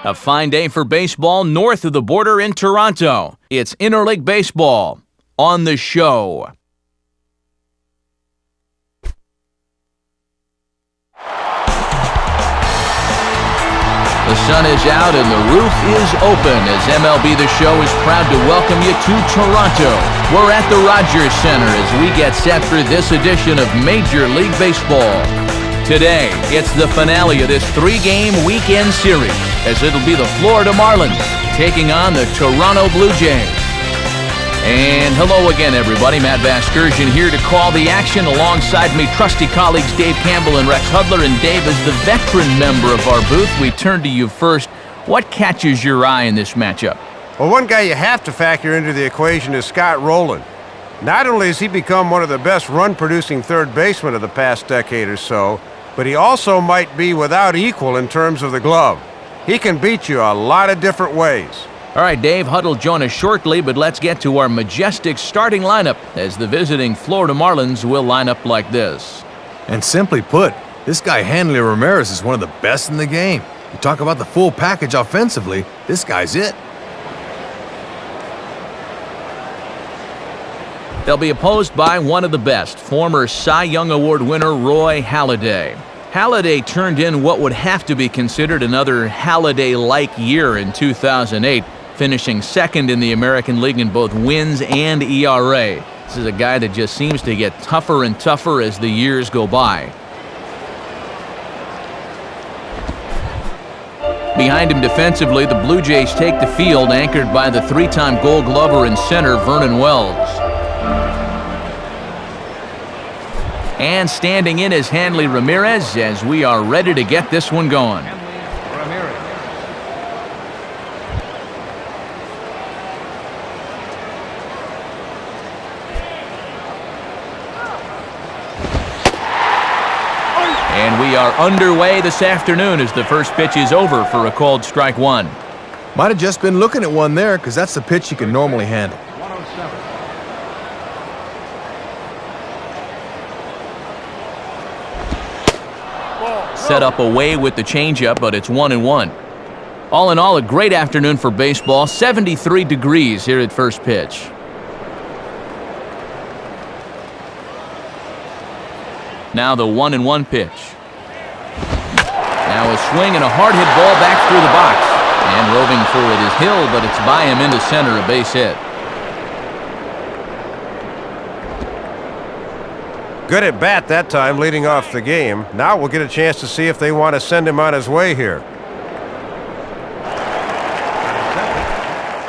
A fine day for baseball north of the border in Toronto. It's Interleague Baseball on the show. The sun is out and the roof is open as MLB The Show is proud to welcome you to Toronto. We're at the Rogers Center as we get set for this edition of Major League Baseball. Today, it's the finale of this three-game weekend series as it'll be the Florida Marlins taking on the Toronto Blue Jays. And hello again, everybody. Matt Vasgersian here to call the action alongside me, trusty colleagues Dave Campbell and Rex Hudler. And Dave, as the veteran member of our booth, we turn to you first. What catches your eye in this matchup? Well, one guy you have to factor into the equation is Scott Rowland. Not only has he become one of the best run-producing third basemen of the past decade or so, but he also might be without equal in terms of the glove. He can beat you a lot of different ways. All right, Dave, Huddle join us shortly, but let's get to our majestic starting lineup as the visiting Florida Marlins will line up like this. And simply put, this guy Hanley Ramirez is one of the best in the game. You talk about the full package offensively, this guy's it. They'll be opposed by one of the best, former Cy Young Award winner Roy Halladay. Halladay turned in what would have to be considered another Halladay-like year in 2008, finishing second in the American League in both wins and ERA. This is a guy that just seems to get tougher and tougher as the years go by. Behind him defensively, the Blue Jays take the field, anchored by the three-time Gold Glover in center, Vernon Wells. And standing in is Hanley Ramirez as we are ready to get this one going. And we are underway this afternoon as the first pitch is over for a called strike one. Might have just been looking at one there because that's the pitch you can normally handle. Set up away with the changeup, but it's 1-1. All in all, a great afternoon for baseball. 73 degrees here at first pitch. Now the 1-1 pitch. Now a swing and a hard hit ball back through the box. And roving for it is Hill, but it's by him into center, a base hit. Good at bat that time, leading off the game. Now we'll get a chance to see if they want to send him on his way here.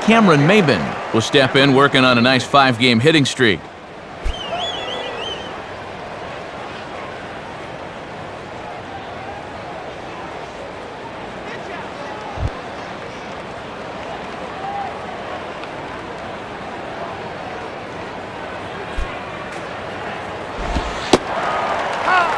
Cameron Maybin will step in, working on a nice 5-game hitting streak.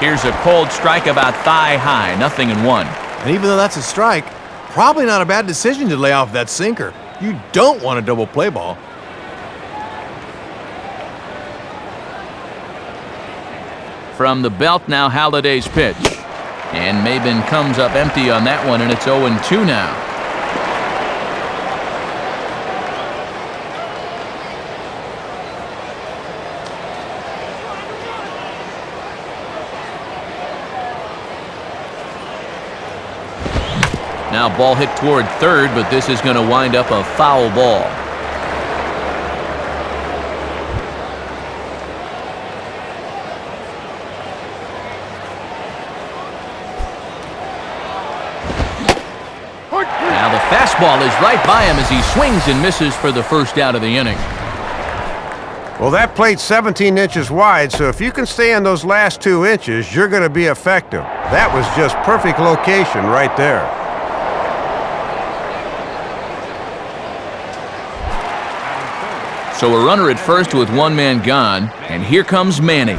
Here's a cold strike about thigh high, 0-1. And even though that's a strike, probably not a bad decision to lay off that sinker. You don't want a double play ball. From the belt now, Halladay's pitch. And Maybin comes up empty on that one, and it's 0-2 now. Now ball hit toward third, but this is going to wind up a foul ball. Now the fastball is right by him as he swings and misses for the first out of the inning. Well, that plate's 17 inches wide, so if you can stay in those last 2 inches, you're going to be effective. That was just perfect location right there. So a runner at first with one man gone, and here comes Manny.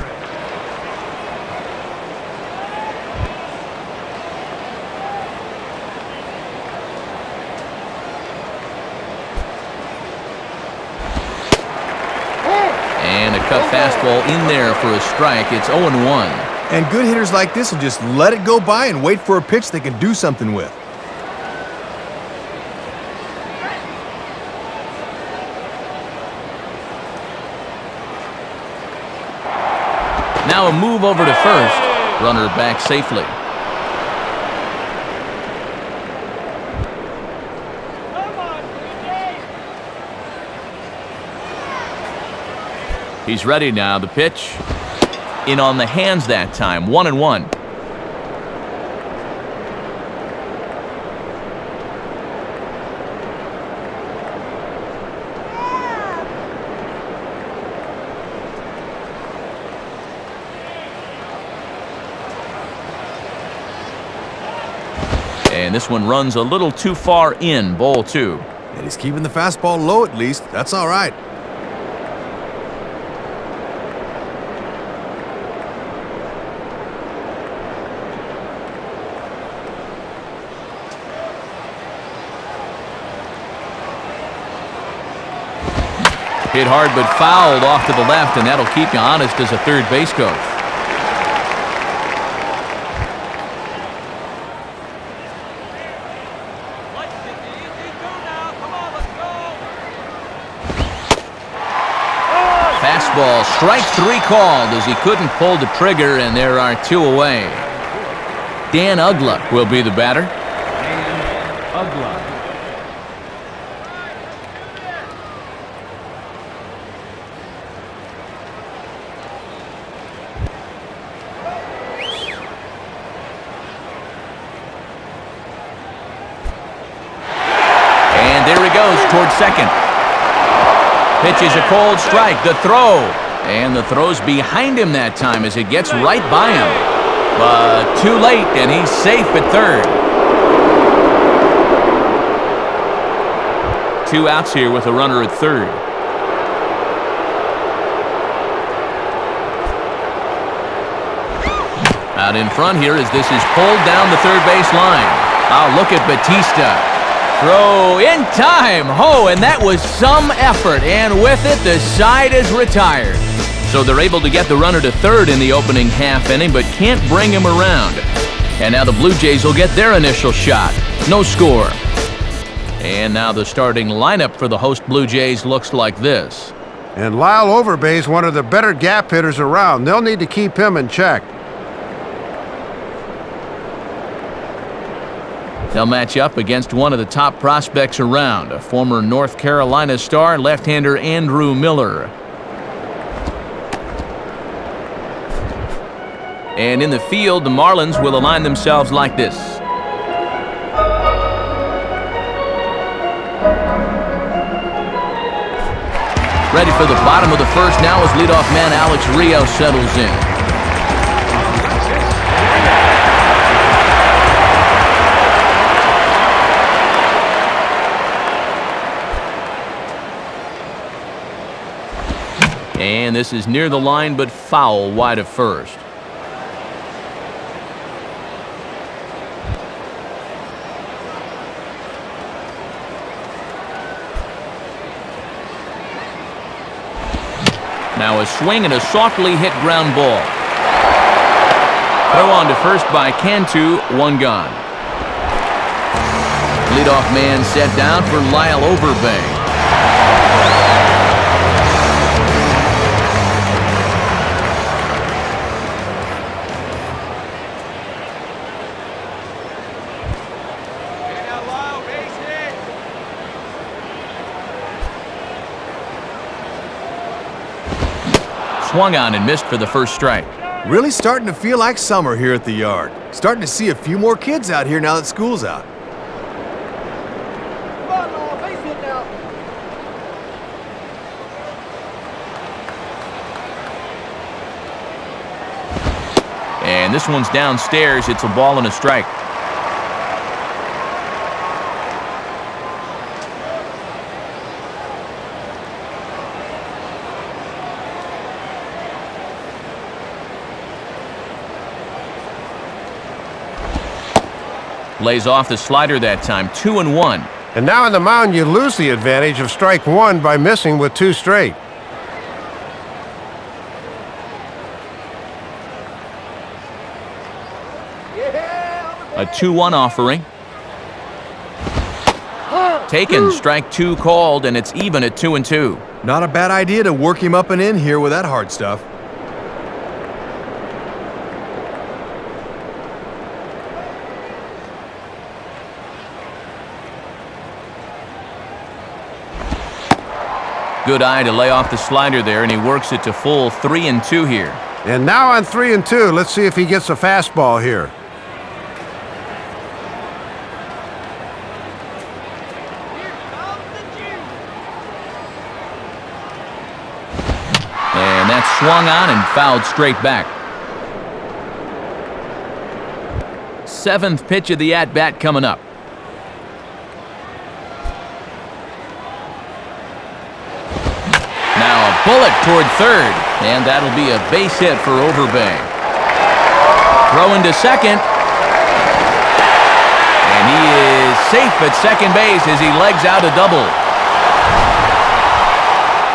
And a cut fastball in there for a strike. It's 0-1. And good hitters like this will just let it go by and wait for a pitch they can do something with. now a move over to first. Runner back safely. He's ready now. The pitch in on the hands that time. 1-1. And this one runs a little too far in. Ball 2. And he's keeping the fastball low at least. That's all right. Hit hard but fouled off to the left, and that'll keep you honest as a third base coach. Fastball, strike 3 called as he couldn't pull the trigger, and there are 2 away. Dan Ugla will be the batter. And there he goes towards second. Pitch is a cold strike. The throw. And the throw's behind him that time as it gets right by him. But too late, and he's safe at third. 2 outs here with a runner at third. Out in front here as this is pulled down the third base line. Oh, look at Batista. Throw in time. Oh, and that was some effort. And with it, the side is retired. So they're able to get the runner to third in the opening half inning, but can't bring him around. And now the Blue Jays will get their initial shot. No score. And now the starting lineup for the host Blue Jays looks like this. And Lyle Overbay's one of the better gap hitters around. They'll need to keep him in check. They'll match up against one of the top prospects around, a former North Carolina star, left-hander Andrew Miller. And in the field, the Marlins will align themselves like this. Ready for the bottom of the first now as leadoff man Alex Rios settles in. And this is near the line, but foul wide of first. Now a swing and a softly hit ground ball. Throw on to first by Cantu, 1 gone. Leadoff man set down for Lyle Overbay. Swung on and missed for the first strike. Really starting to feel like summer here at the yard. Starting to see a few more kids out here now that school's out. And this one's downstairs. It's a ball and a strike. Lays off the slider that time, 2-1. And now on the mound, you lose the advantage of strike 1 by missing with 2 straight. A 2-1 offering. Taken, strike 2 called, and it's even at 2-2. Not a bad idea to work him up and in here with that hard stuff. Good eye to lay off the slider there, and he works it to full 3-2 here. And now on 3-2, let's see if he gets a fastball here. And that's swung on and fouled straight back. 7th pitch of the at-bat coming up. Now a bullet toward third, and that'll be a base hit for Overbay. Throw into second. And he is safe at second base as he legs out a double.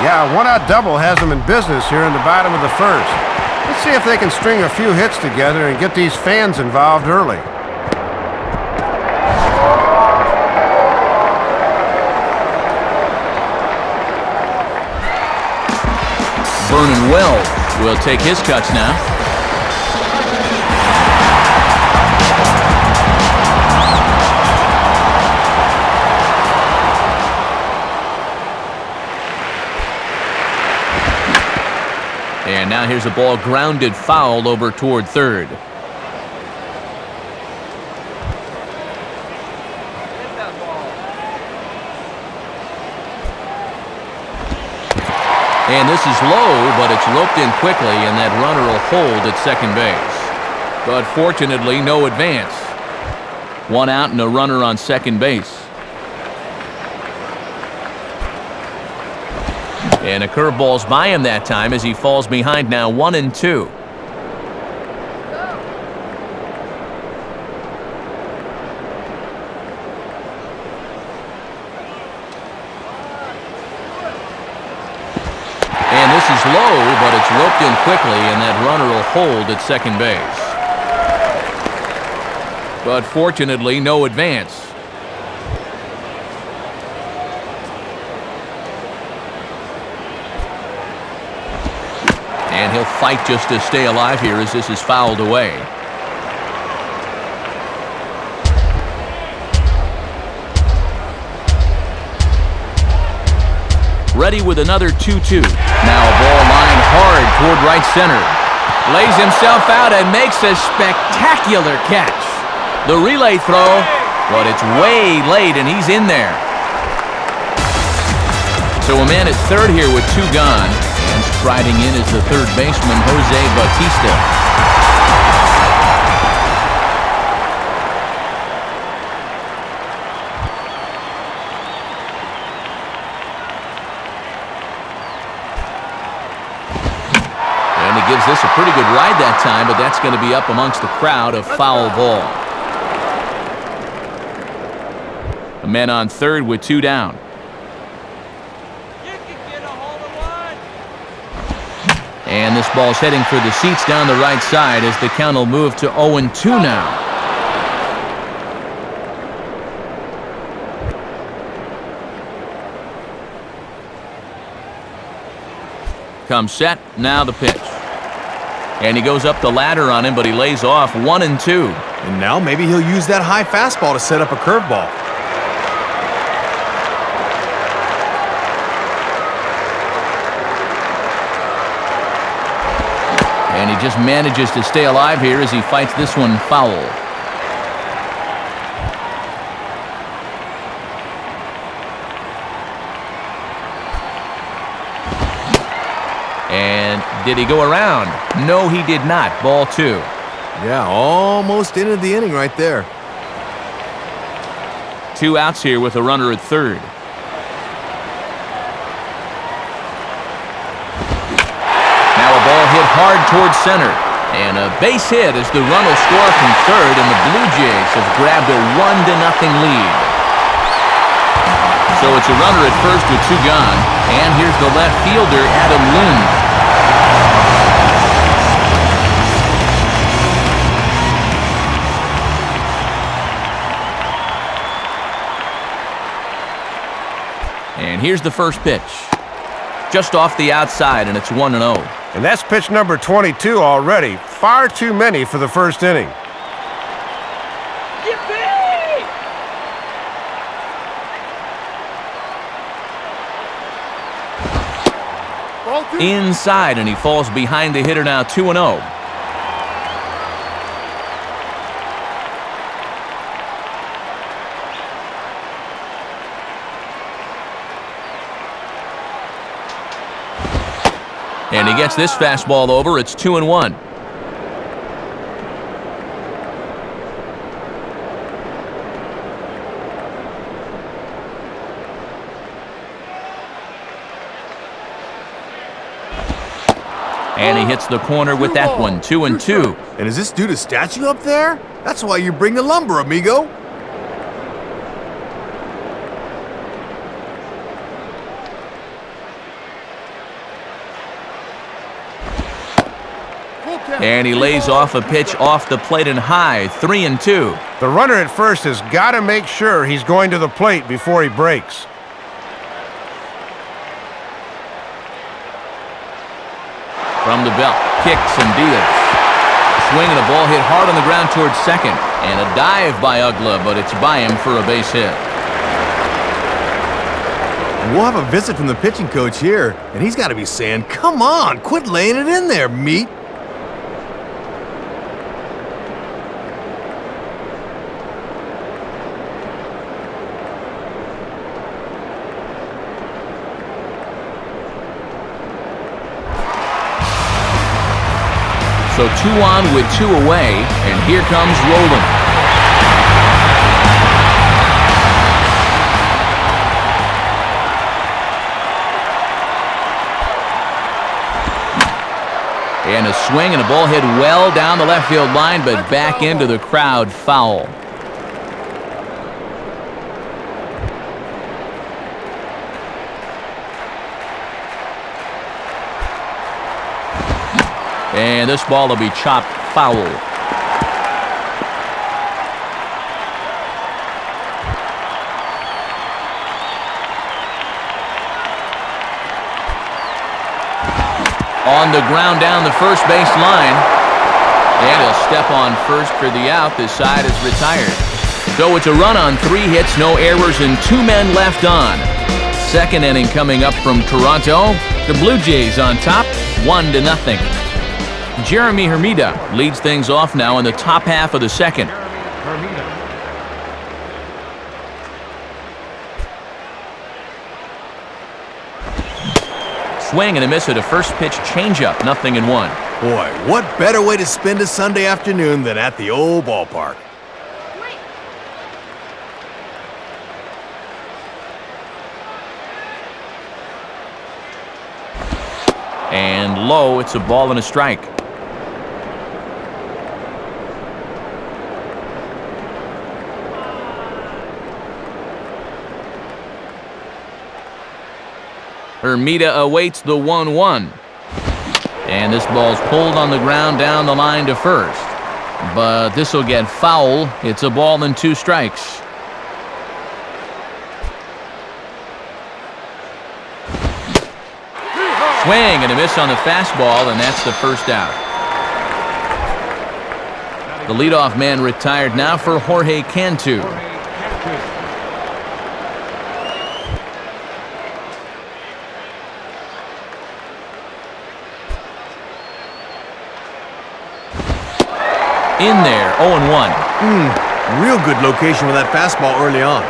Yeah, a one-out double has them in business here in the bottom of the first. Let's see if they can string a few hits together and get these fans involved early. Vernon Wells will take his cuts now. And now here's a ball grounded foul over toward third. And this is low, but it's roped in quickly, and that runner will hold at second base. But fortunately, no advance. One out and a runner on second base. And a curveball's by him that time as he falls behind now 1-2. And this is low, but it's roped in quickly, and that runner will hold at second base. But fortunately, no advance. And he'll fight just to stay alive here as this is fouled away. Ready with another 2-2. Now a ball lined hard toward right center. Lays himself out and makes a spectacular catch. The relay throw, but it's way late and he's in there. So a man at third here with two gone. And striding in is the third baseman, Jose Bautista. Gives this a pretty good ride that time, but that's going to be up amongst the crowd, a foul ball. A man on third with two down. And this ball's heading for the seats down the right side as the count will move to 0-2 now. Comes set, now the pitch. And he goes up the ladder on him, but he lays off 1-2. And now maybe he'll use that high fastball to set up a curveball. And he just manages to stay alive here as he fights this one foul. And did he go around? No, he did not. Ball two. Yeah, almost ended the inning right there. 2 outs here with a runner at third. Now a ball hit hard towards center. And a base hit as the run will score from third, and the Blue Jays have grabbed a 1-0 lead. So it's a runner at first with two gone. And here's the left fielder, Adam Lind. And here's the first pitch. Just off the outside, and it's 1-0. And that's pitch number 22 already. Far too many for the first inning. Inside, and he falls behind the hitter now 2-0. And he gets this fastball over. It's 2-1. And he hits the corner with that one, 2-2. And is this dude a statue up there? That's why you bring the lumber, amigo. And he lays off a pitch off the plate and high, 3-2. The runner at first has got to make sure he's going to the plate before he breaks. From the belt, kicks and deals. Swing and a ball hit hard on the ground towards second. And a dive by Ugla, but it's by him for a base hit. We'll have a visit from the pitching coach here, and he's got to be saying, come on, quit laying it in there, meat. So 2 on with 2 away, and here comes Roland. And a swing and a ball hit well down the left field line, but back into the crowd, foul. And this ball will be chopped foul. On the ground down the first base line. And he'll step on first for the out. This side is retired. So it's a run on 3 hits, no errors, and 2 men left on. Second inning coming up from Toronto. The Blue Jays on top, 1-0. Jeremy Hermida leads things off now in the top half of the second. Swing and a miss at a first pitch changeup, 0-1. Boy, what better way to spend a Sunday afternoon than at the old ballpark? And low, it's a ball and a strike. Hermida awaits the 1-1. And this ball's pulled on the ground down the line to first. But this will get foul. It's a ball and 2 strikes. Swing and a miss on the fastball, and that's the first out. The leadoff man retired now for Jorge Cantu. In there, 0-1. Real good location with that fastball early on.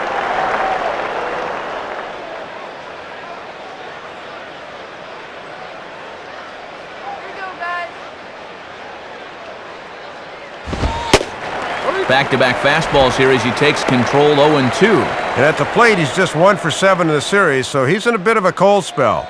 Back-to-back fastballs here as he takes control, 0-2. And at the plate, he's just 1 for 7 in the series, so he's in a bit of a cold spell.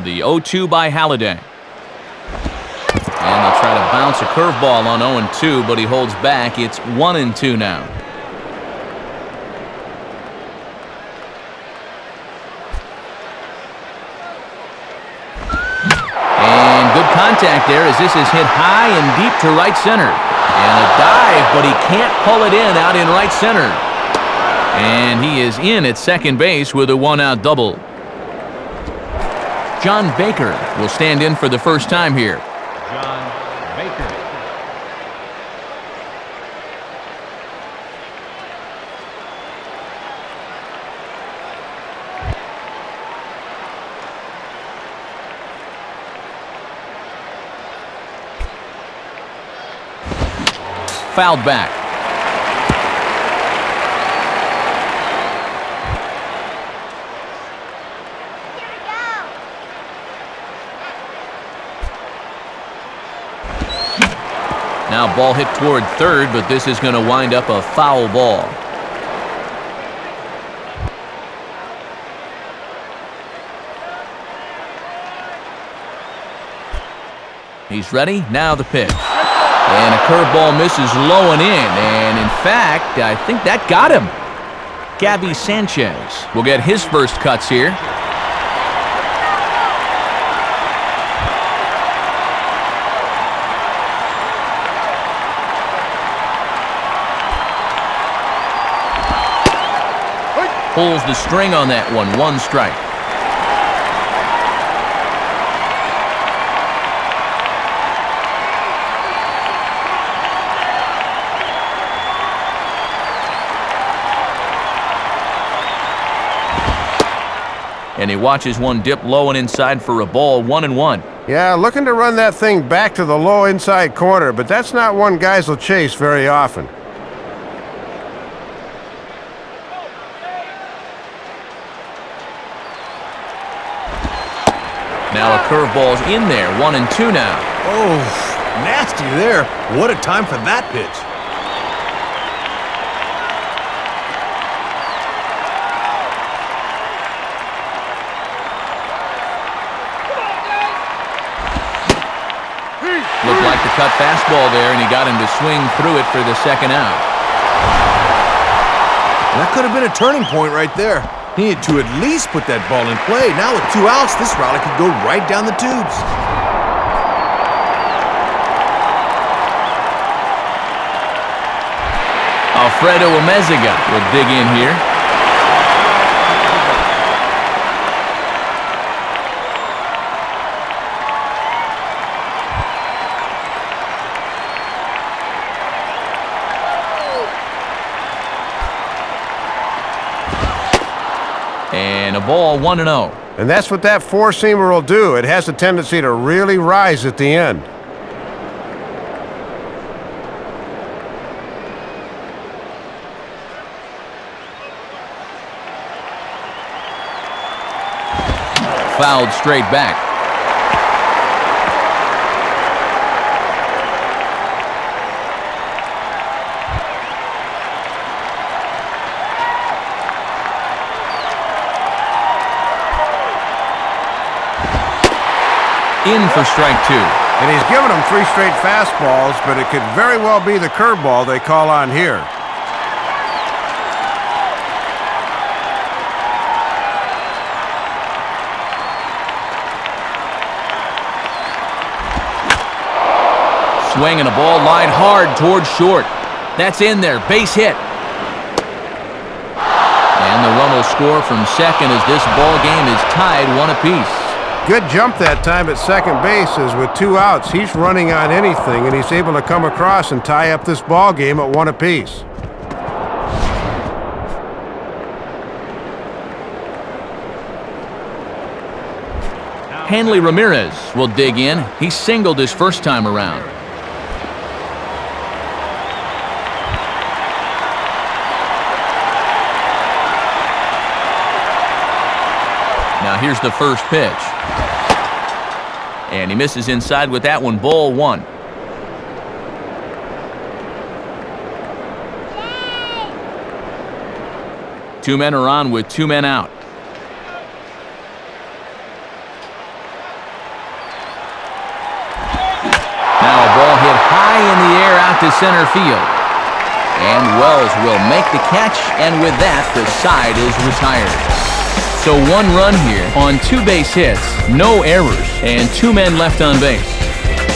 The 0-2 by Halladay. And they'll try to bounce a curveball on 0-2, but he holds back. It's 1-2 now. And good contact there as this is hit high and deep to right center. And a dive, but he can't pull it in out in right center. And he is in at second base with a 1-out double. John Baker will stand in for the first time here. John Baker. Fouled back. Now ball hit toward third, but this is going to wind up a foul ball. He's ready. Now the pitch. And a curveball misses low and in. And in fact, I think that got him. Gabby Sanchez will get his first cuts here. Pulls the string on that one. 1 strike. And he watches one dip low and inside for a ball. 1-1. Yeah, looking to run that thing back to the low inside corner, but that's not one guys will chase very often. Now a curveball's in there. 1-2 now. Oh, nasty there. What a time for that pitch. Looked like the cut fastball there, and he got him to swing through it for the second out. That could have been a turning point right there. He needed to at least put that ball in play. Now with 2 outs, this rally could go right down the tubes. Alfredo Amezaga will dig in here. And a ball. 1-0. And that's what that four-seamer will do. It has a tendency to really rise at the end. Fouled straight back. In for strike 2. And he's given them 3 straight fastballs, but it could very well be the curveball they call on here. Swinging a ball line hard towards short. That's in there. Base hit. And the run will score from second as this ball game is tied 1 apiece. Good jump that time at second base, as with 2 outs, he's running on anything, and he's able to come across and tie up this ball game at 1 apiece. Hanley Ramirez will dig in. He singled his first time around. Now here's the first pitch. And he misses inside with that one. Ball 1. Two men are on with 2 men out. Now a ball hit high in the air out to center field. And Wells will make the catch, and with that, the side is retired. So 1 run here on 2 base hits, no errors, and 2 men left on base.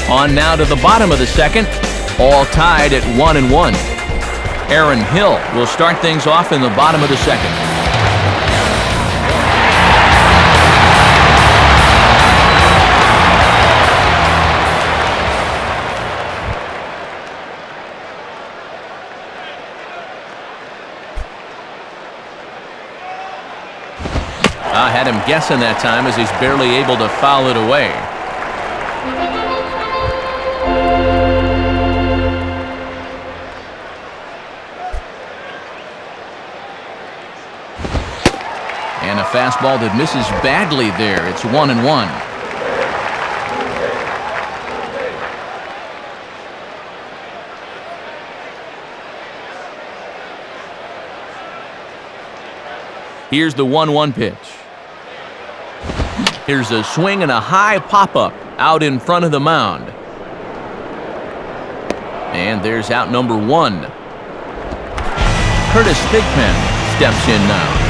On now to the bottom of the second, all tied at 1-1. Aaron Hill will start things off in the bottom of the second. I had him guessing that time as he's barely able to foul it away. fastball that misses badly there. It's 1-1. Here's the 1-1 pitch. Here's a swing and a high pop-up out in front of the mound. And there's out number 1. Curtis Thigpen steps in now.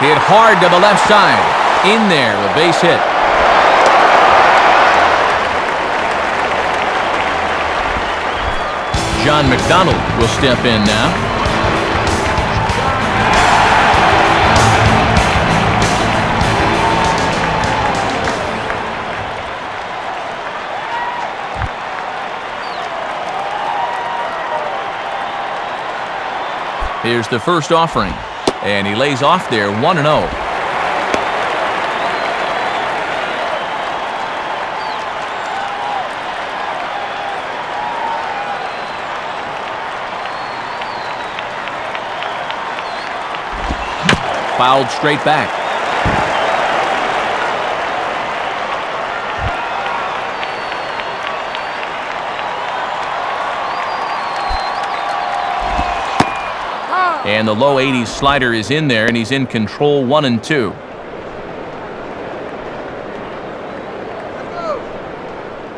Hit hard to the left side. In there, a base hit. John McDonald will step in now. Here's the first offering, and he lays off there 1-0. Fouled straight back. And the low 80s slider is in there, and he's in control 1-2.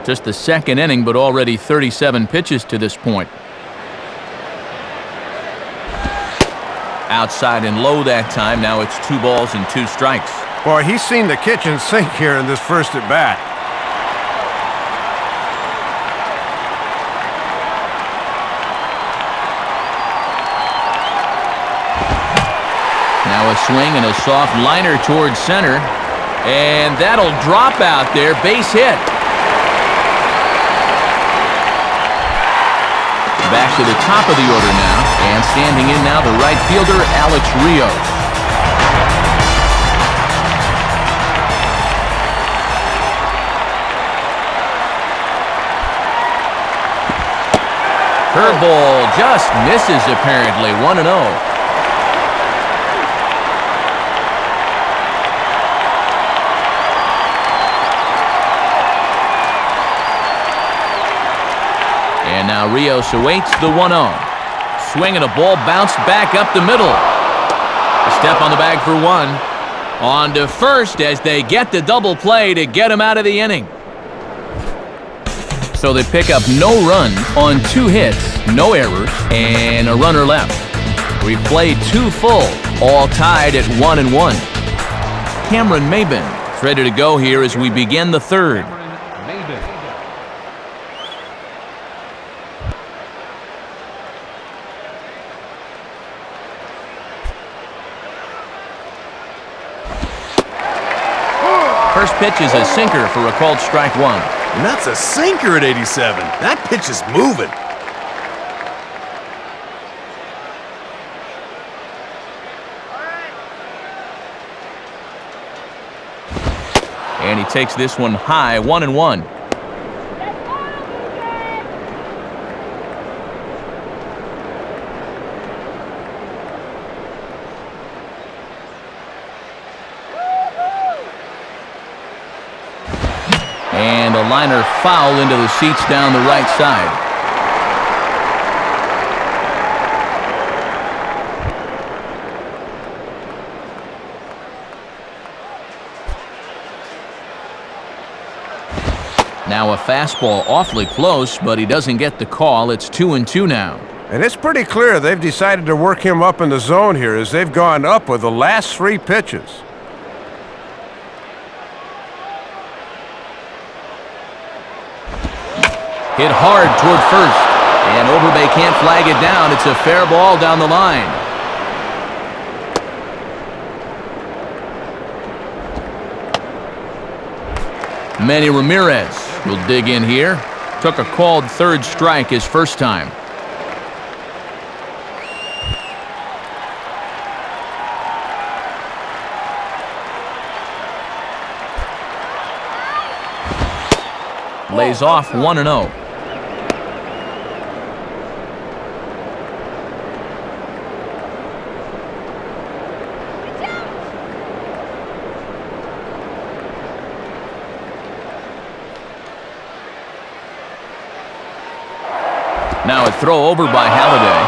Just the second inning, but already 37 pitches to this point. Outside and low that time. Now it's 2 balls and 2 strikes. Boy, he's seen the kitchen sink here in this first at bat. Now a swing and a soft liner towards center. And that'll drop out there. Base hit. Back to the top of the order now. And standing in now, the right fielder, Alex Rios. Curveball just misses apparently. 1-0. And now Rios awaits the 1-0. Swing and a ball bounced back up the middle. A step on the bag for 1. On to first as they get the double play to get him out of the inning. So they pick up no run on 2 hits, no errors, and a runner left. We played 2 full, all tied at 1-1. Cameron Maben is ready to go here as we begin the third. First pitch is a sinker for a called strike 1. And that's a sinker at 87. That pitch is moving. And he takes this one high, 1-1. And a liner foul into the seats down the right side. Now a fastball awfully close, but he doesn't get the call. It's 2-2 now. And it's pretty clear they've decided to work him up in the zone here as they've gone up with the last 3 pitches. Hit hard toward first, and Overbay can't flag it down. It's a fair ball down the line. Manny Ramirez will dig in here. Took a called third strike his first time. lays off 1-0. Now a throw over by Halliday,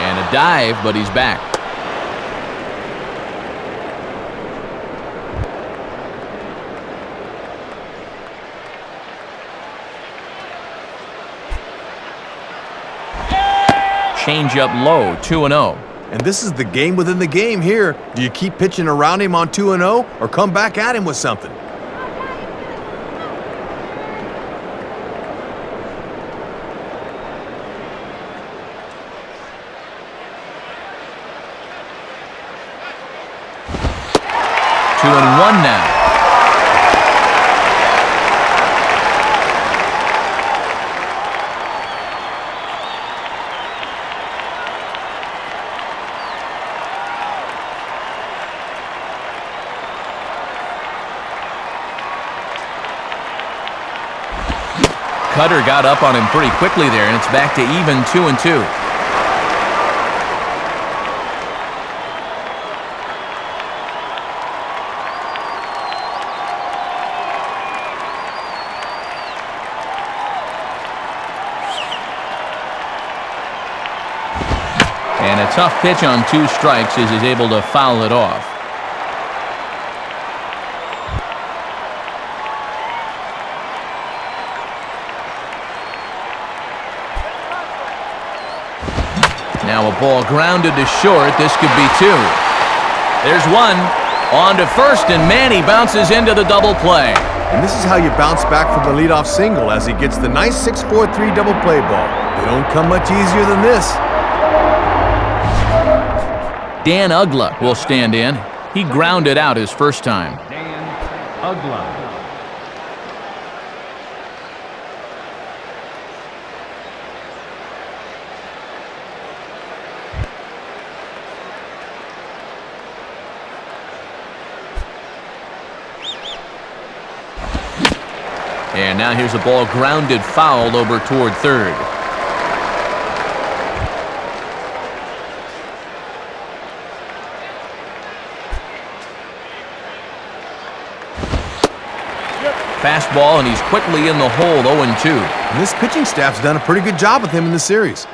and a dive, but he's back. Change up low, 2-0. And this is the game within the game here. Do you keep pitching around him on 2-0 or come back at him with something? Two and one now. Cutter got up on him pretty quickly there, and it's back to even 2-2. And a tough pitch on 2 strikes as he's able to foul it off. Now a ball grounded to short. This could be 2. There's 1. On to first, and Manny bounces into the double play. And this is how you bounce back from the leadoff single as he gets the nice 6-4-3 double play ball. They don't come much easier than this. Dan Ugla will stand in. He grounded out his first time. Dan Ugla. And now here's a ball grounded foul over toward third. Fastball, and he's quickly in the hole, 0-2. And this pitching staff's done a pretty good job with him in the series.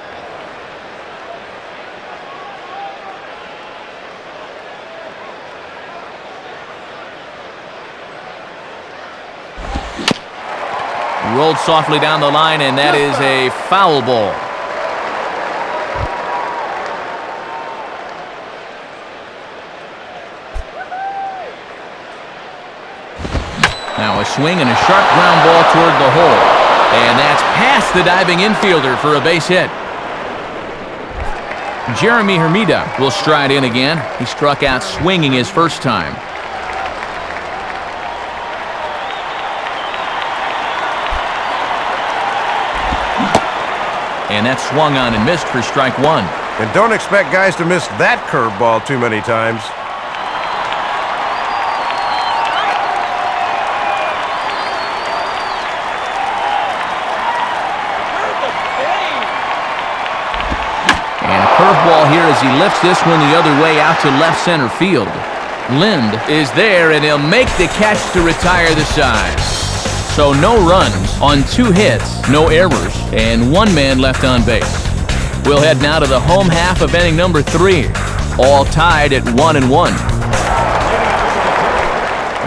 Rolled softly down the line, and that is a foul ball. Now a swing and a sharp ground ball toward the hole. And that's past the diving infielder for a base hit. Jeremy Hermida will stride in again. He struck out swinging his first time. And that swung on and missed for strike 1. And don't expect guys to miss that curveball too many times. And a curveball here as he lifts this one the other way out to left center field. Lind is there, and he'll make the catch to retire the side. So no runs on 2 hits, no errors, and 1 man left on base. We'll head now to the home half of inning number 3, all tied at 1-1.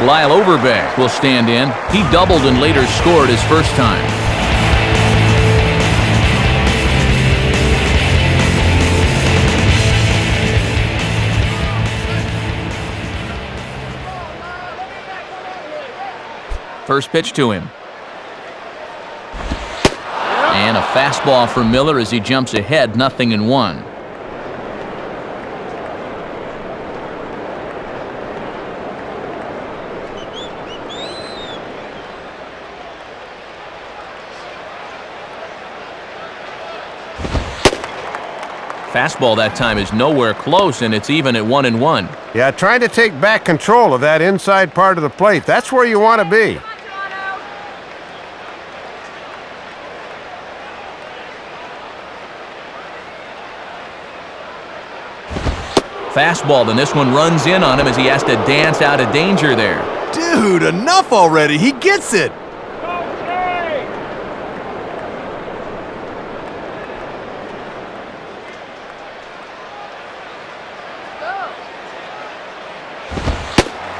Lyle Overbeck will stand in. He doubled and later scored his first time. First pitch to him. And a fastball for Miller as he jumps ahead, 0-1. Fastball that time is nowhere close, and it's even at 1-1. Yeah, trying to take back control of that inside part of the plate. That's where you want to be. Fastball, and this one runs in on him as he has to dance out of danger there. Dude, enough already. He gets it.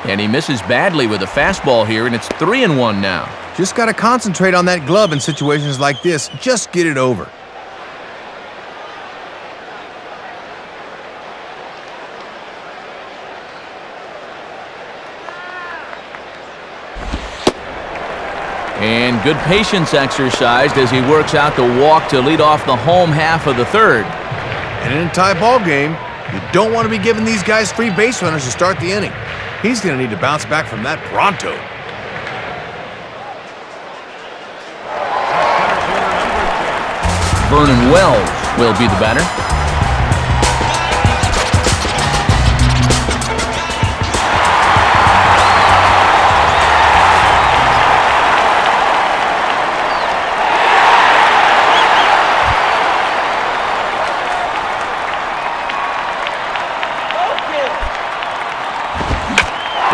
And he misses badly with a fastball here, and it's 3-1 now. Just got to concentrate on that glove in situations like this. Just get it over. And good patience exercised as he works out the walk to lead off the home half of the third. And in a tie ball game, you don't want to be giving these guys free base runners to start the inning. He's going to need to bounce back from that pronto. Vernon Wells will be the batter.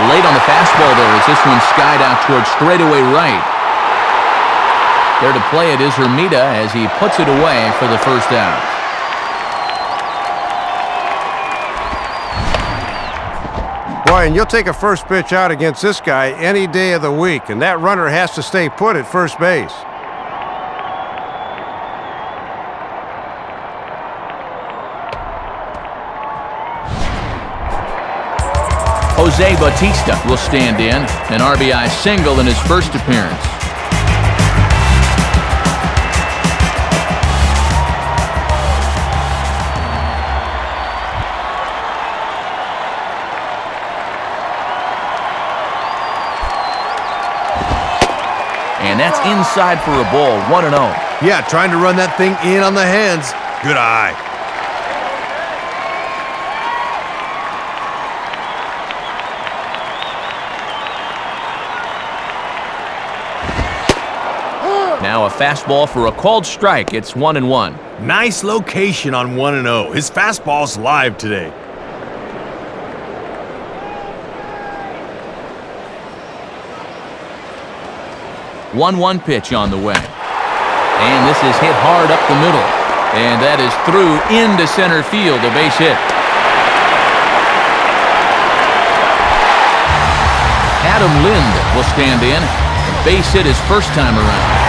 Late on the fastball there as this one skied out towards straightaway right. There to play it is Hermida as he puts it away for the first out. Boy, and you'll take a first pitch out against this guy any day of the week, and that runner has to stay put at first base. Jose Bautista will stand in, an RBI single in his first appearance. And that's inside for a ball, 1-0. Yeah, trying to run that thing in on the hands. Good eye. Now a fastball for a called strike. It's 1-1. Nice location on 1-0. His fastball's live today. One pitch on the way. And this is hit hard up the middle. And that is through into center field, a base hit. Adam Lind will stand in. A base hit his first time around.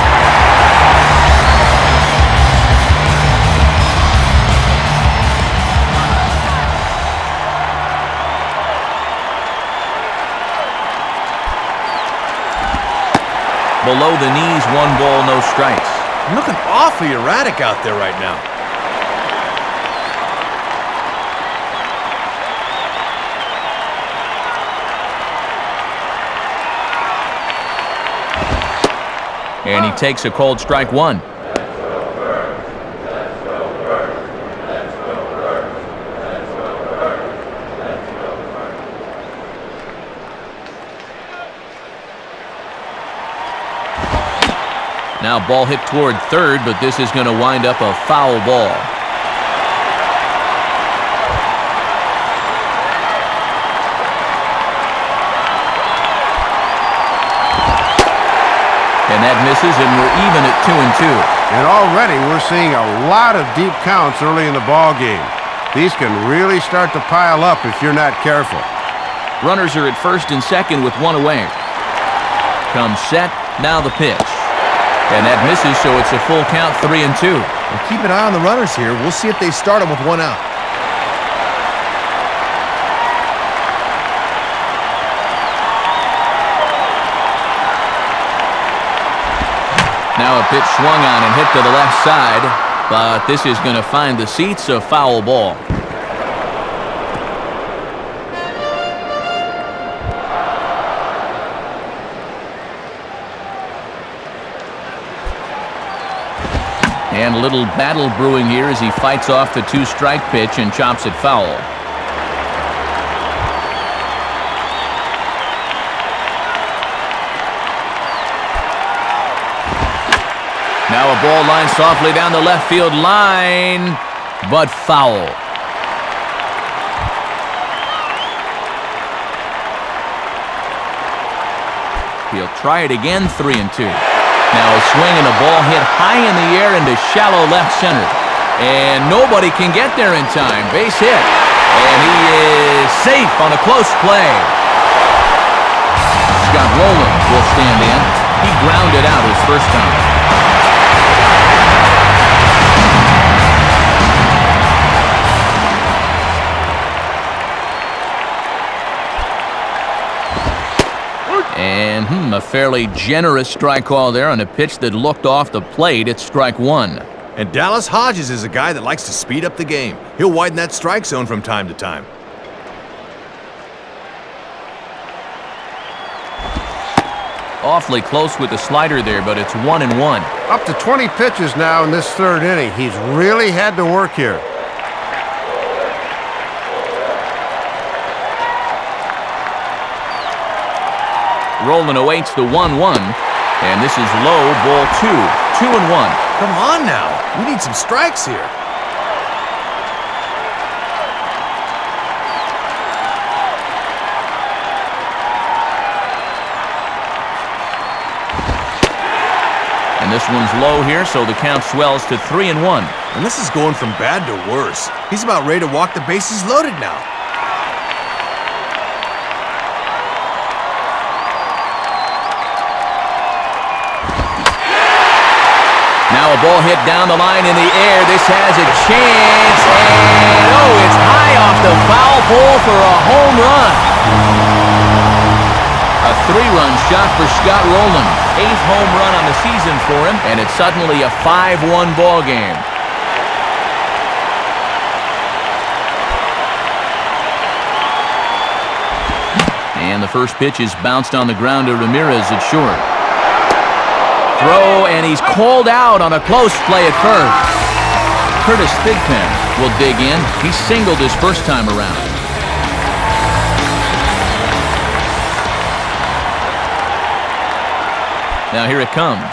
Below the knees, 1 ball, no strikes. Looking awfully erratic out there right now. And he takes a cold strike 1. Now ball hit toward third, but this is going to wind up a foul ball. And that misses, and we're even at 2-2. And already we're seeing a lot of deep counts early in the ball game. These can really start to pile up if you're not careful. Runners are at first and second with 1 away. Comes set, now the pitch. And that misses, so it's a full count, 3-2. Well, keep an eye on the runners here. We'll see if they start them with 1 out. Now a pitch swung on and hit to the left side, but this is going to find the seats, a foul ball. And a little battle brewing here as he fights off the 2-strike pitch and chops it foul. Now a ball line softly down the left field line, but foul. He'll try it again, 3-2. Now a swing and a ball hit high in the air into shallow left center. And nobody can get there in time. Base hit. And he is safe on a close play. Scott Rowland will stand in. He grounded out his first time. And a fairly generous strike call there on a pitch that looked off the plate. It's strike one. And Dallas Hodges is a guy that likes to speed up the game. He'll widen that strike zone from time to time. Awfully close with the slider there, but it's 1-1. Up to 20 pitches now in this third inning. He's really had to work here. Rowland awaits the 1-1, and this is low, ball 2. 2-1. Come on now. We need some strikes here. And this one's low here, so the count swells to 3-1. And this is going from bad to worse. He's about ready to walk the bases loaded now. Now a ball hit down the line in the air. This has a chance, and it's high off the foul pole for a home run. A 3-run shot for Scott Rowland. 8th home run on the season for him, and it's suddenly a 5-1 ball game. And the first pitch is bounced on the ground to Ramirez at short. Throw, and he's called out on a close play at first. Curtis Thigpen will dig in. He singled his first time around. Now here it comes.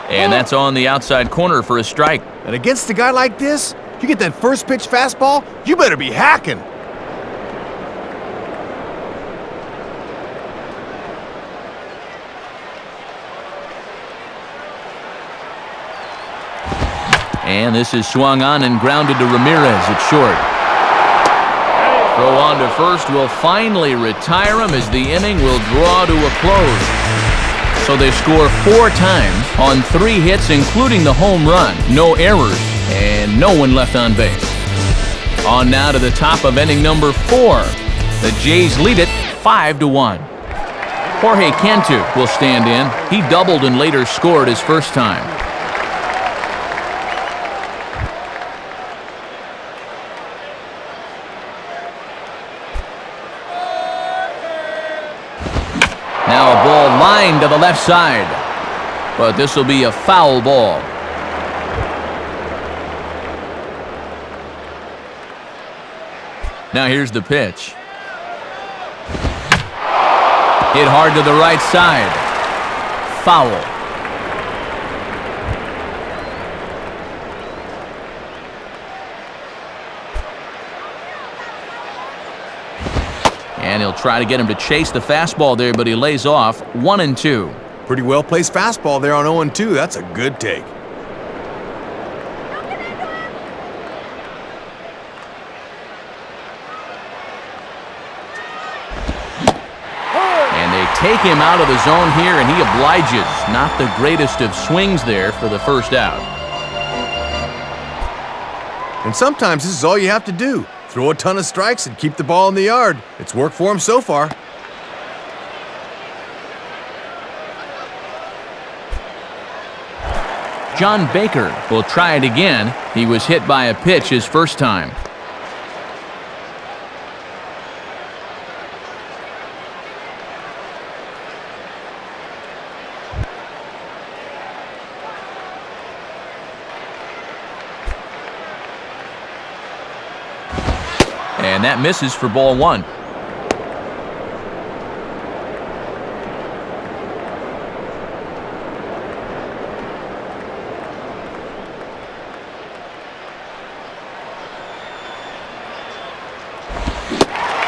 And that's on the outside corner for a strike. And against a guy like this, you get that first pitch fastball, you better be hacking. And this is swung on and grounded to Ramirez at short. Throw on to first will finally retire him as the inning will draw to a close. So they score 4 times on 3 hits, including the home run. No errors and no one left on base. On now to the top of inning number 4. The Jays lead it 5-1. Jorge Cantu will stand in. He doubled and later scored his first time. Now a ball lined to the left side, but this will be a foul ball. Now here's the pitch. Hit hard to the right side. Foul. And he'll try to get him to chase the fastball there, but he lays off. 1-2. Pretty well-placed fastball there on 0-2. That's a good take. And they take him out of the zone here, and he obliges. Not the greatest of swings there for the first out. And sometimes this is all you have to do. Throw a ton of strikes and keep the ball in the yard. It's worked for him so far. John Baker will try it again. He was hit by a pitch his first time. And that misses for ball 1.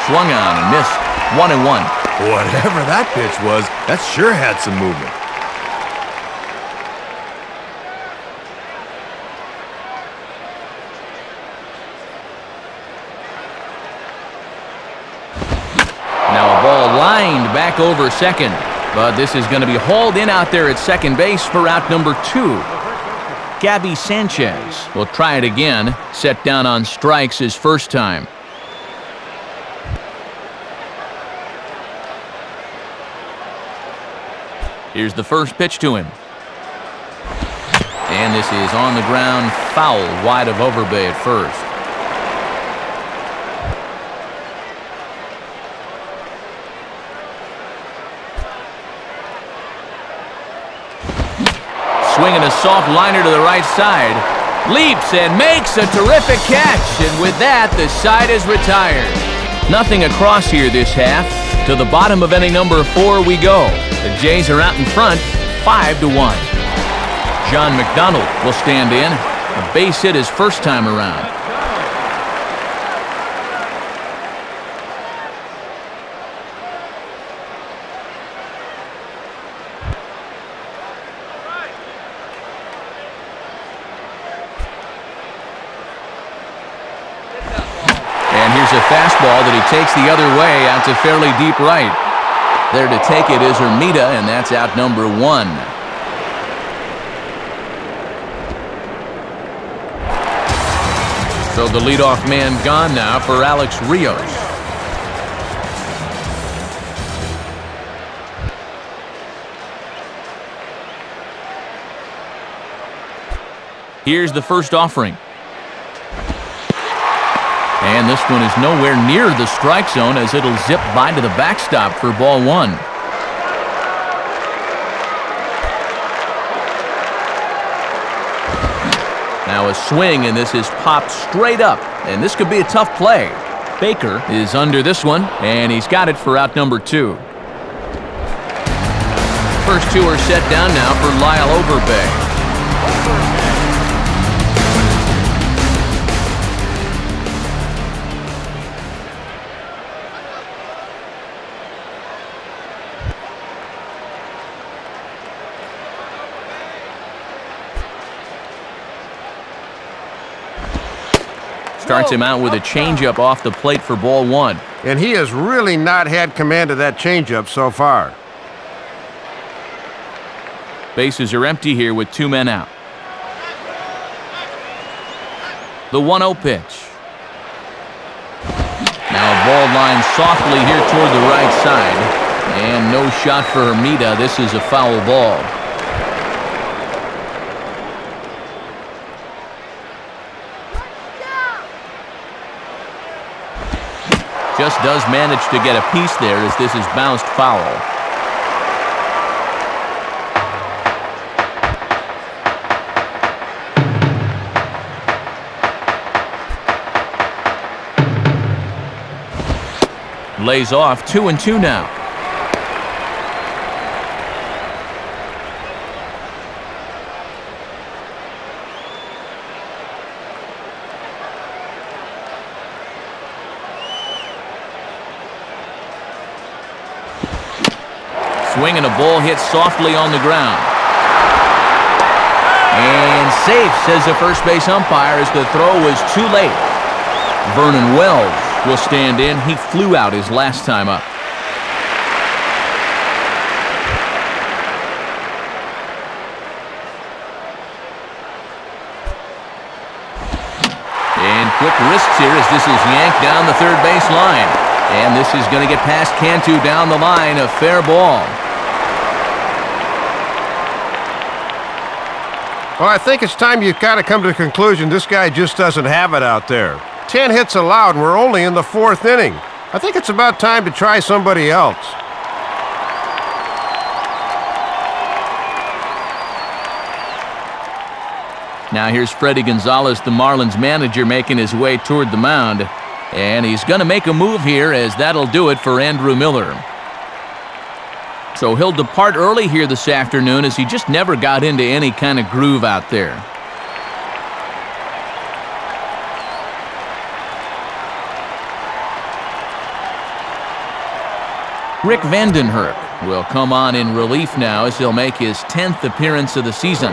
Swung on and missed. 1-1. Whatever that pitch was, that sure had some movement. Now a ball lined back over second, but this is going to be hauled in out there at second base for out number 2. Gabby Sanchez will try it again, set down on strikes his first time. Here's the first pitch to him. And this is on the ground, foul, wide of Overbay at first. Swinging a soft liner to the right side. Leaps and makes a terrific catch. And with that, the side is retired. Nothing across here this half. To the bottom of inning number 4 we go. The Jays are out in front, 5-1. John McDonald will stand in. A base hit his first time around. And here's a fastball that he takes the other way out to fairly deep right. There to take it is Hermida, and that's out number 1. So the leadoff man gone now for Alex Rios. Here's the first offering. And this one is nowhere near the strike zone as it'll zip by to the backstop for ball 1. Now a swing, and this is popped straight up, and this could be a tough play. Baker is under this one, and he's got it for out number 2. First 2 are set down now for Lyle Overbay. Starts him out with a changeup off the plate for ball 1. And he has really not had command of that changeup so far. Bases are empty here with 2 men out. The 1-0 pitch. Now a ball line softly here toward the right side. And no shot for Hermida. This is a foul ball. Just does manage to get a piece there as this is bounced foul. Lays off 2-2 now. Swing and a ball hit softly on the ground. And safe, says the first base umpire, as the throw was too late. Vernon Wells will stand in. He flew out his last time up. And quick wrists here as this is yanked down the third base line. And this is going to get past Cantu down the line. A fair ball. Well, I think it's time you've got to come to the conclusion this guy just doesn't have it out there. 10 hits allowed, and we're only in the 4th inning. I think it's about time to try somebody else. Now here's Freddie Gonzalez, the Marlins manager, making his way toward the mound. And he's going to make a move here, as that'll do it for Andrew Miller. So he'll depart early here this afternoon, as he just never got into any kind of groove out there. Rick Vandenherk will come on in relief now as he'll make his 10th appearance of the season.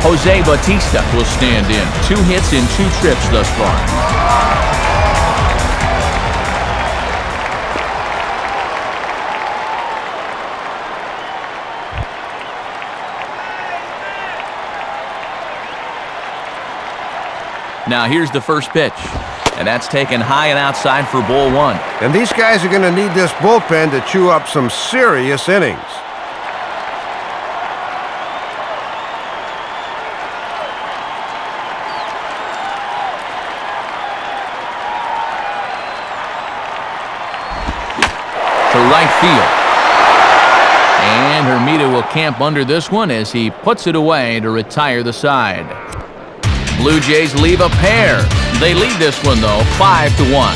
Jose Bautista will stand in. 2 hits in 2 trips thus far. Now here's the first pitch, and that's taken high and outside for ball 1. And these guys are going to need this bullpen to chew up some serious innings. To right field. And Hermida will camp under this one as he puts it away to retire the side. Blue Jays leave a pair. They lead this one, though, 5-1.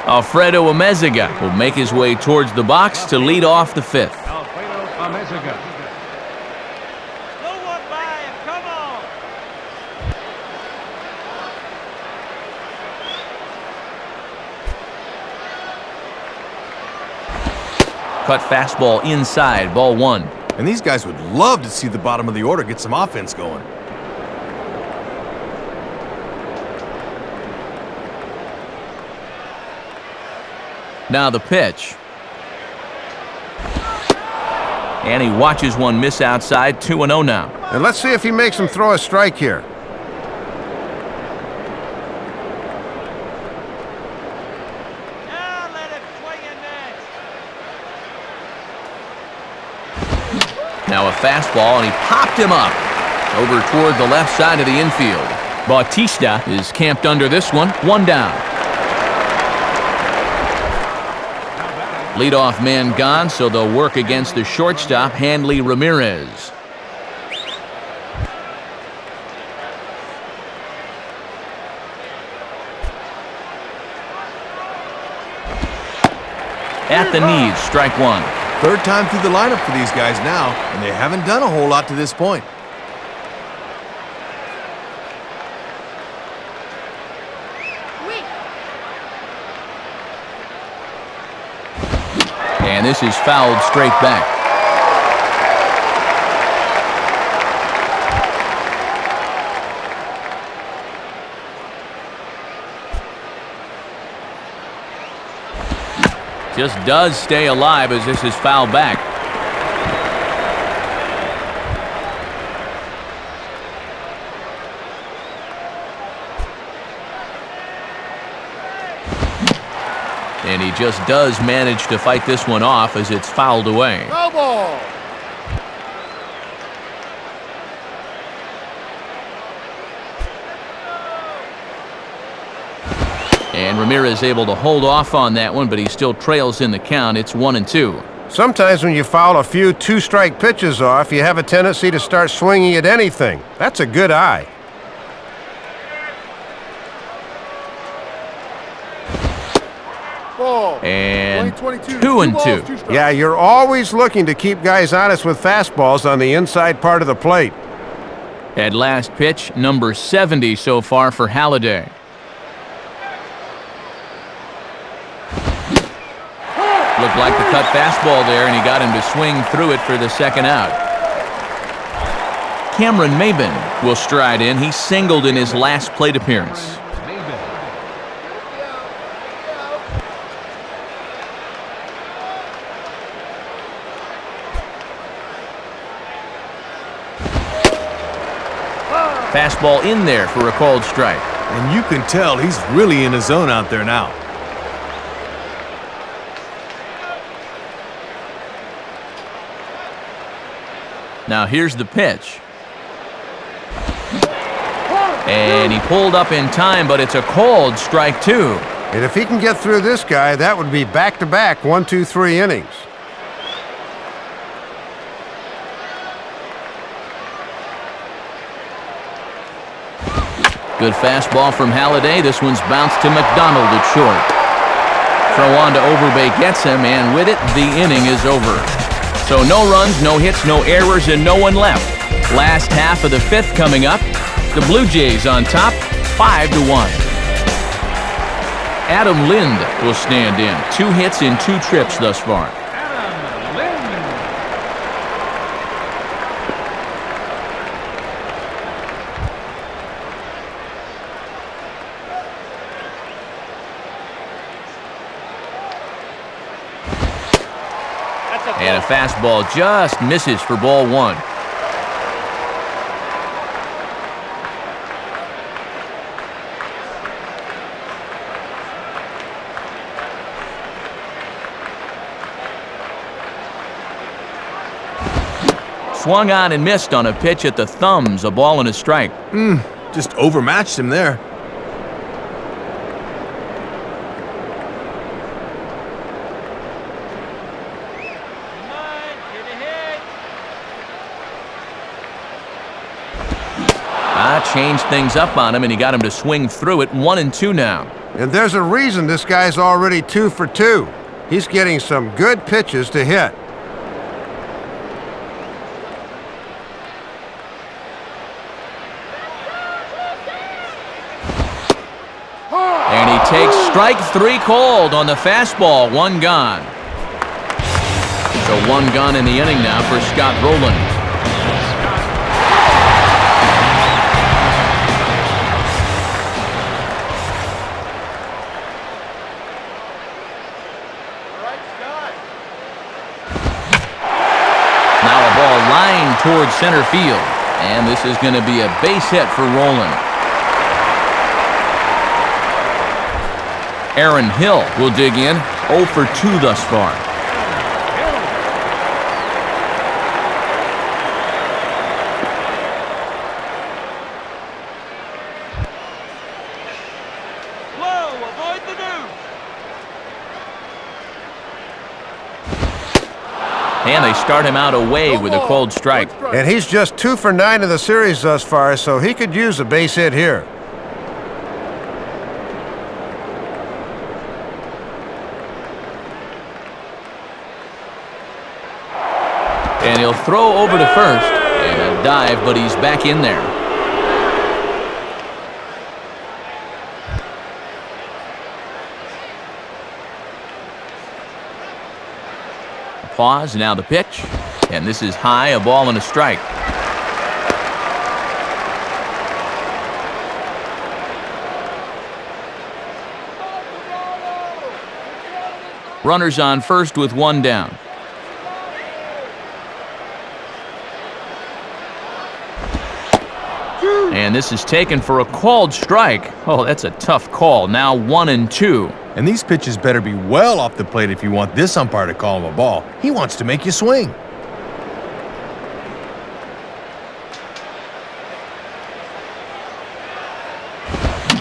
Alfredo Amezaga will make his way towards the box to lead off the 5th. Alfredo Amezaga. Cut fastball inside, ball 1. And these guys would love to see the bottom of the order get some offense going. Now the pitch. And he watches one miss outside, 2-0 now. And let's see if he makes him throw a strike here. Now a fastball, and he popped him up over toward the left side of the infield. Bautista is camped under this one, 1 down. Leadoff man gone, so they'll work against the shortstop, Hanley Ramirez. At the knees, strike 1. 3rd time through the lineup for these guys now, and they haven't done a whole lot to this point. And this is fouled straight back. Just does stay alive as this is fouled back. And he just does manage to fight this one off as it's fouled away. No ball. And Ramirez able to hold off on that one, but he still trails in the count. It's 1-2. Sometimes when you foul a few 2-strike pitches off, you have a tendency to start swinging at anything. That's a good eye. And 2-2. Yeah, you're always looking to keep guys honest with fastballs on the inside part of the plate. At last pitch, number 70 so far for Halladay. Looked like the cut fastball there, and he got him to swing through it for the 2nd out. Cameron Maben will stride in. He singled in his last plate appearance. Fastball in there for a called strike. And you can tell he's really in his zone out there now. Now here's the pitch. And he pulled up in time, but it's a called strike 2. And if he can get through this guy, that would be back-to-back 1-2-3 innings. Good fastball from Halladay. This one's bounced to McDonald at short. Throw on to Overbay gets him, and with it, the inning is over. So no runs, no hits, no errors, and no one left. Last half of the fifth coming up. The Blue Jays on top, 5-1. Adam Lind will stand in. 2 hits in 2 trips thus far. Adam Lind. And a fastball just misses for ball 1. Swung on and missed on a pitch at the thumbs. A ball and a strike. Just overmatched him there. Changed things up on him, and he got him to swing through it. 1-2 now. And there's a reason this guy's already 2 for 2. He's getting some good pitches to hit. And he takes strike 3 called on the fastball. 1 gone. So 1 gone in the inning now for Scott Rowland. Line towards center field, and this is going to be a base hit for Rowland. Aaron Hill will dig in. 0 for 2 thus far. And they start him out away with a cold strike. And he's just 2 for 9 in the series thus far, so he could use a base hit here. And he'll throw over to first. And a dive, but he's back in there. Pause, now the pitch, and this is high, a ball and a strike. Runners on first with 1 down. And this is taken for a called strike. Oh, that's a tough call. Now 1-2. And these pitches better be well off the plate if you want this umpire to call him a ball. He wants to make you swing.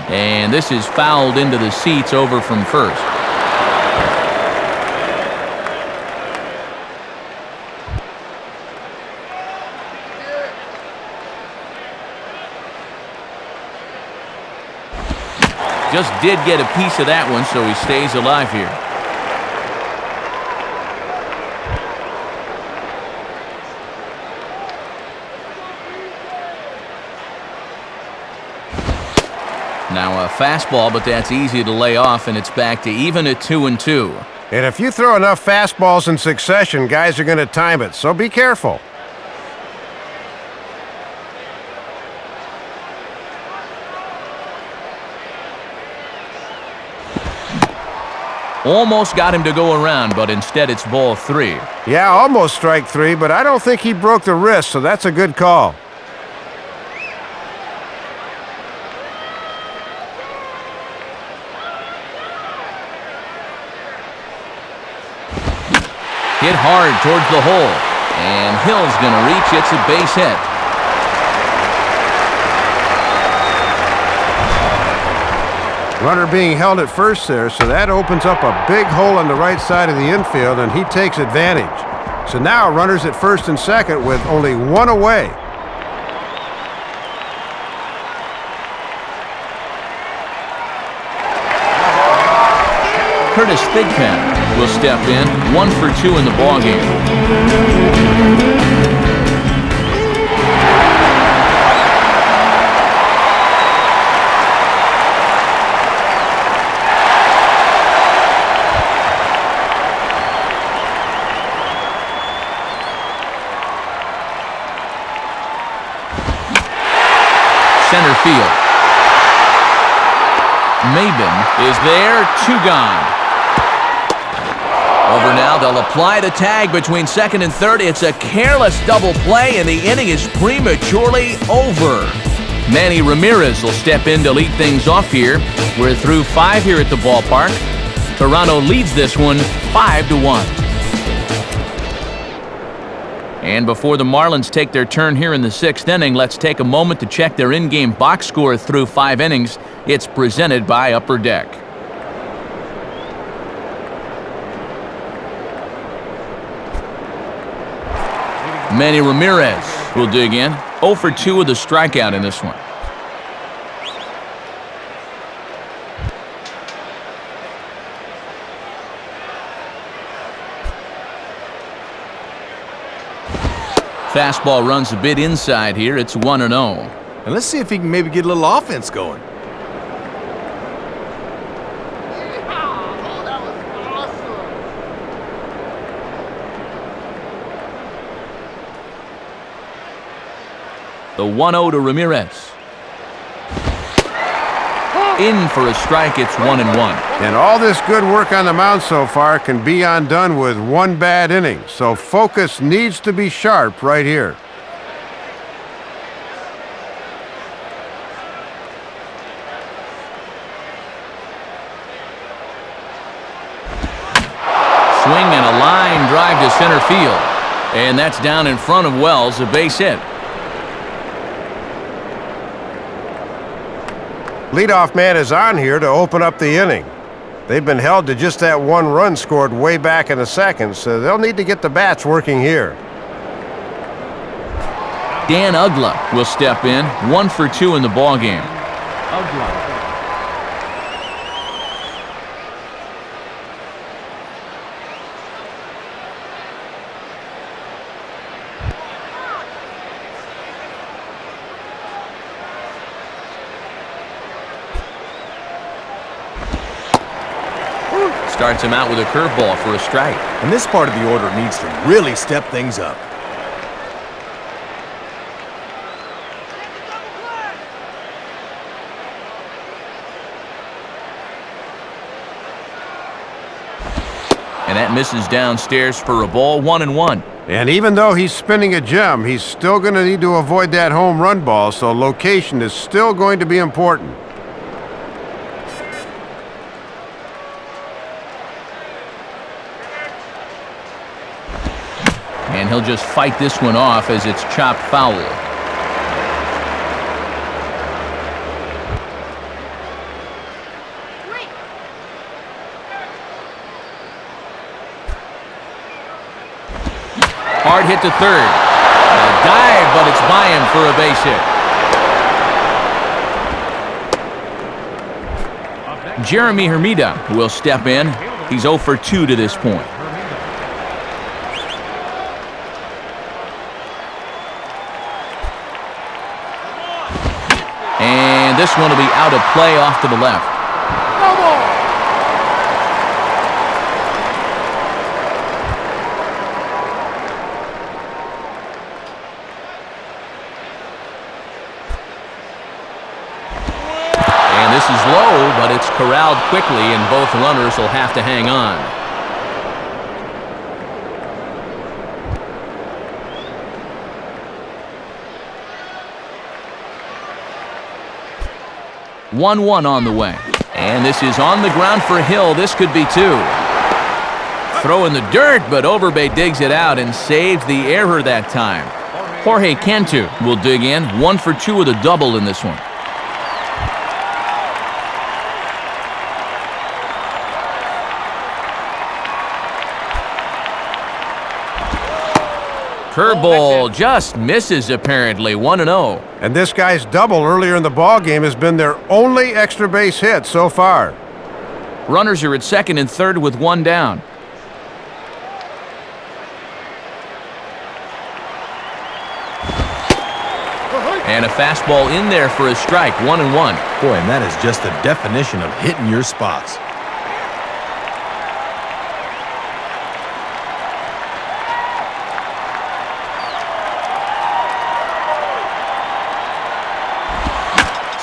And this is fouled into the seats over from first. Just did get a piece of that one, so he stays alive here. Now a fastball, but that's easy to lay off, and it's back to even at 2-2. And if you throw enough fastballs in succession, guys are going to time it, so be careful. Almost got him to go around, but instead it's ball 3. Yeah, almost strike 3, but I don't think he broke the wrist, so that's a good call. Hit hard towards the hole, and Hill's going to reach. It's a base hit. Runner being held at first there, so that opens up a big hole on the right side of the infield, and he takes advantage. So now runners at first and second with only 1 away. will step in, 1 for 2 in the ballgame. Center field. Maben is there, 2 gone. Over now, they'll apply the tag between second and third. It's a careless double play, and the inning is prematurely over. Manny Ramirez will step in to lead things off here. We're through 5 here at the ballpark. Toronto leads this one 5-1. And before the Marlins take their turn here in the 6th inning, let's take a moment to check their in-game box score through 5 innings. It's presented by Upper Deck. Manny Ramirez will dig in. 0 for 2 with a strikeout in this one. Fastball runs a bit inside here. It's 1-0. And let's see if he can maybe get a little offense going. The 1-0 to Ramirez. In for a strike. It's 1-1. And all this good work on the mound so far can be undone with 1 bad inning. So focus needs to be sharp right here. Swing and a line drive to center field. And that's down in front of Wells, a base hit. Leadoff man is on here to open up the inning. They've been held to just that 1 run scored way back in the second, so they'll need to get the bats working here. Dan Uggla will step in, 1 for 2 in the ballgame. Uggla. Starts him out with a curveball for a strike. And this part of the order needs to really step things up. And that misses downstairs for a ball, 1-1. And even though he's spinning a gem, he's still going to need to avoid that home run ball, so location is still going to be important. And he'll just fight this one off as it's chopped foul. Hard hit to third. A dive, but it's by him for a base hit. Jeremy Hermida will step in. He's 0 for 2 to this point. And this one will be out of play off to the left. And this is low, but it's corralled quickly, and both runners will have to hang on. One on the way. And this is on the ground for Hill. This could be 2. Throw in the dirt, but Overbay digs it out and saves the error that time. Jorge Cantu will dig in, 1 for 2 with a double in this one. Curveball just misses apparently, 1-0. And this guy's double earlier in the ball game has been their only extra base hit so far. Runners are at second and third with one down. And a fastball in there for a strike, 1-1. Boy, and that is just the definition of hitting your spots.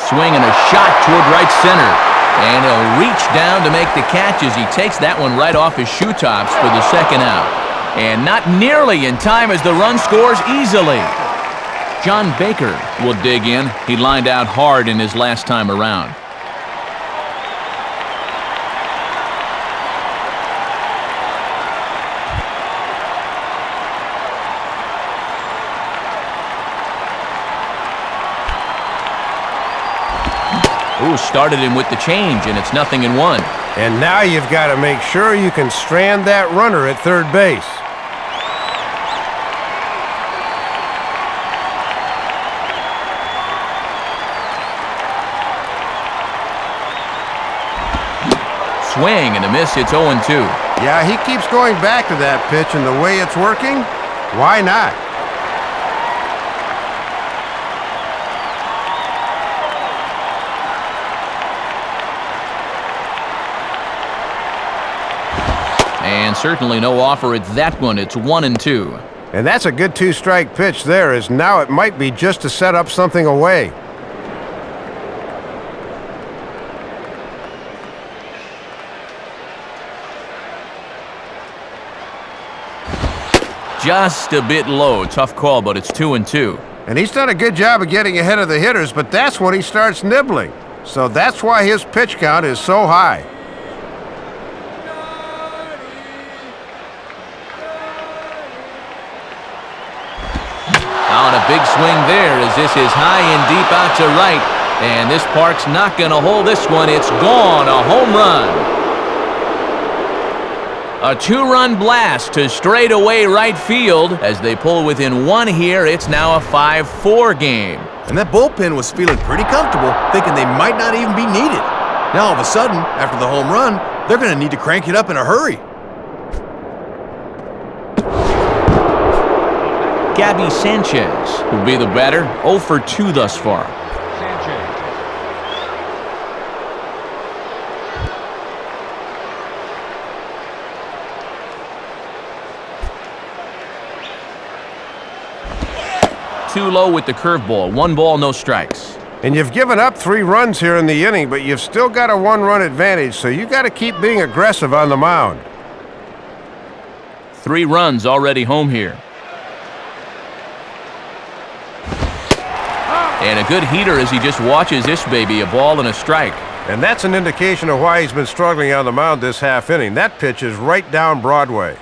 Swing and a shot toward right center. And he'll reach down to make the catch as he takes that one right off his shoe tops for the second out. And not nearly in time as the run scores easily. John Baker will dig in. He lined out hard in his last time around. Ooh, started him with the change, and it's 0-1. And now you've got to make sure you can strand that runner at third base. Swing and a miss, it's 0-2. Yeah, he keeps going back to that pitch, and the way it's working, why not? And certainly no offer at that one. It's 1-2. And that's a good two-strike pitch there, as now it might be just to set up something away. Just a bit low. Tough call, but it's 2-2. And he's done a good job of getting ahead of the hitters, but that's when he starts nibbling. So that's why his pitch count is so high. On a big swing there as this is high and deep out to right. And this park's not going to hold this one. It's gone. A home run. A two-run blast to straightaway right field. As they pull within one here, it's now a 5-4 game. And that bullpen was feeling pretty comfortable, thinking they might not even be needed. Now all of a sudden, after the home run, they're going to need to crank it up in a hurry. Gabby Sanchez will be the batter, 0 for 2 thus far. Sanchez. 2 low with the curveball. 1 ball, no strikes. And you've given up 3 runs here in the inning, but you've still got a 1-run advantage, so you got to keep being aggressive on the mound. 3 runs already home here. And a good heater as he just watches this baby, a ball and a strike. And that's an indication of why he's been struggling on the mound this half inning. That pitch is right down Broadway.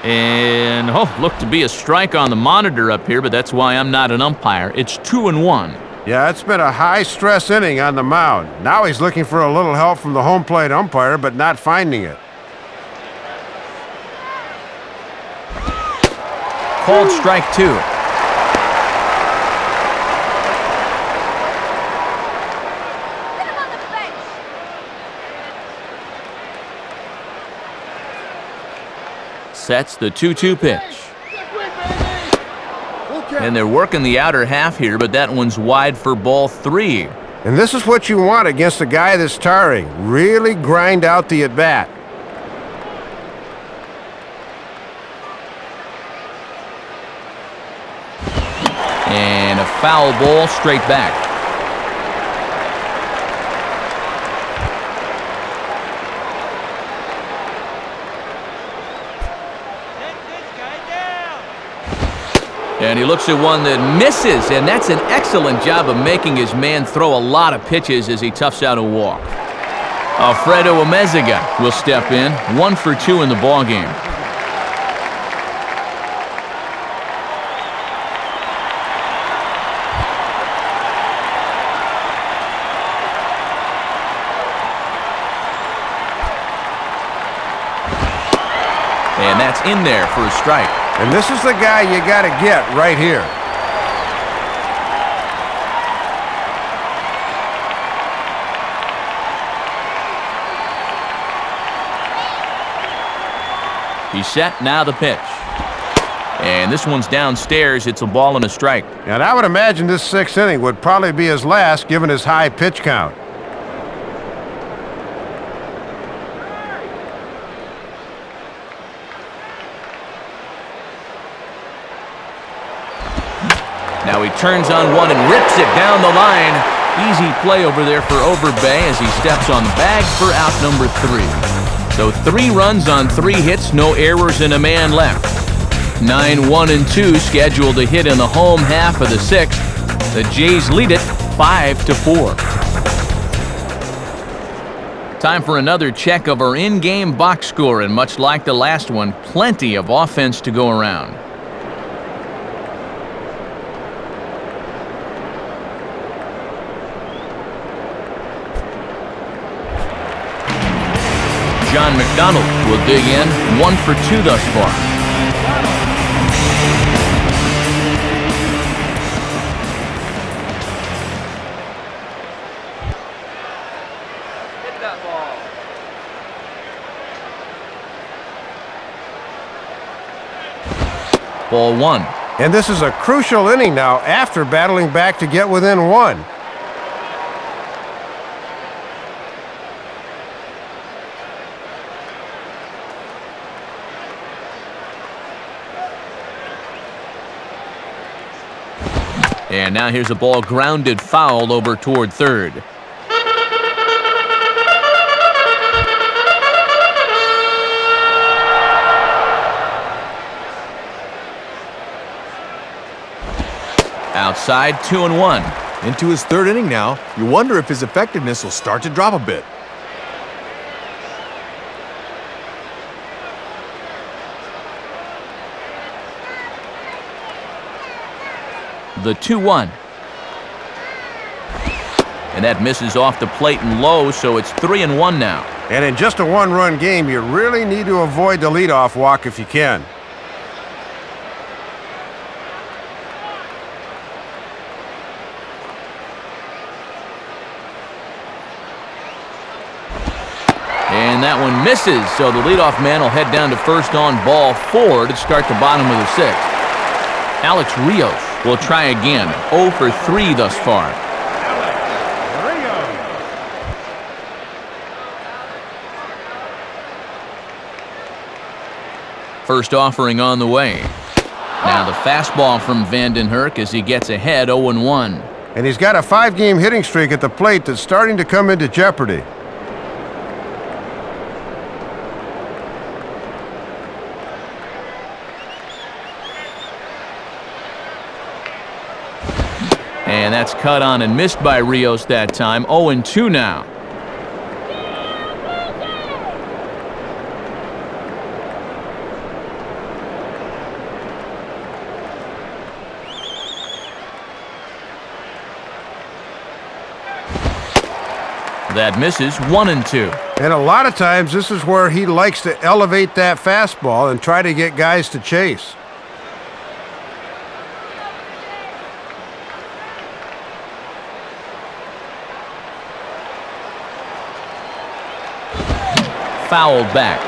And, looked to be a strike on the monitor up here, but that's why I'm not an umpire. It's 2-1. Yeah, it's been a high-stress inning on the mound. Now he's looking for a little help from the home plate umpire, but not finding it. Called strike 2. Sets the 2-2 pitch. And they're working the outer half here, but that one's wide for ball 3. And this is what you want against a guy that's tiring. Really grind out the at-bat. And a foul ball straight back. And he looks at one that misses, and that's an excellent job of making his man throw a lot of pitches as he toughs out a walk. Alfredo Amezaga will step in, 1 for 2 in the ballgame. And that's in there for a strike. And this is the guy you got to get right here. He's set, now the pitch. And this one's downstairs. It's a ball and a strike. And I would imagine this 6th inning would probably be his last given his high pitch count. Now he turns on one and rips it down the line. Easy play over there for Overbay as he steps on the bag for out number 3. So 3 runs on 3 hits, no errors, and a man left. 9, 1, and 2 scheduled to hit in the home half of the 6th. The Jays lead it 5-4. Time for another check of our in-game box score, and much like the last one, plenty of offense to go around. John McDonald will dig in, 1 for 2 thus far. Ball 1. And this is a crucial inning now after battling back to get within 1. And now here's a ball grounded foul over toward third. Outside, 2-1. Into his 3rd inning now, you wonder if his effectiveness will start to drop a bit. The 2-1. And that misses off the plate and low, so it's 3-1 now. And in just a 1-run game, you really need to avoid the leadoff walk if you can. And that one misses, so the leadoff man will head down to first on ball 4 to start the bottom of the 6th. Alex Rios will try again, 0 for 3 thus far. First offering on the way. Now the fastball from Vandenherk as he gets ahead 0-1. And he's got a 5-game hitting streak at the plate that's starting to come into jeopardy. And that's cut on and missed by Rios that time. 0-2 now. That misses, 1-2. And a lot of times this is where he likes to elevate that fastball and try to get guys to chase. Fouled back.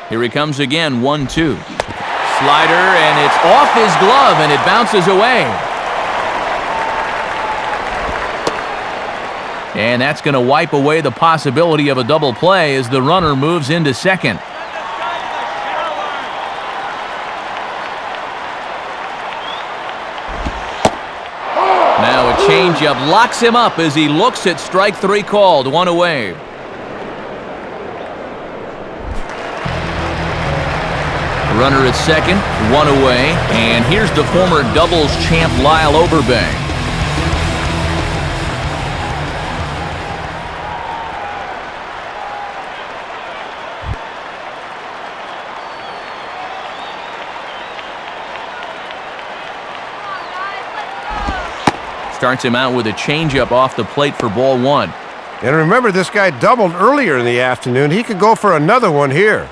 Here he comes again, 1-2. Slider, and it's off his glove, and it bounces away. And that's going to wipe away the possibility of a double play as the runner moves into second. Now a changeup locks him up as he looks at strike 3 called, 1 away. Runner at second, 1 away, and here's the former doubles champ Lyle Overbay. Starts him out with a changeup off the plate for ball 1. And remember, this guy doubled earlier in the afternoon. He could go for another one here.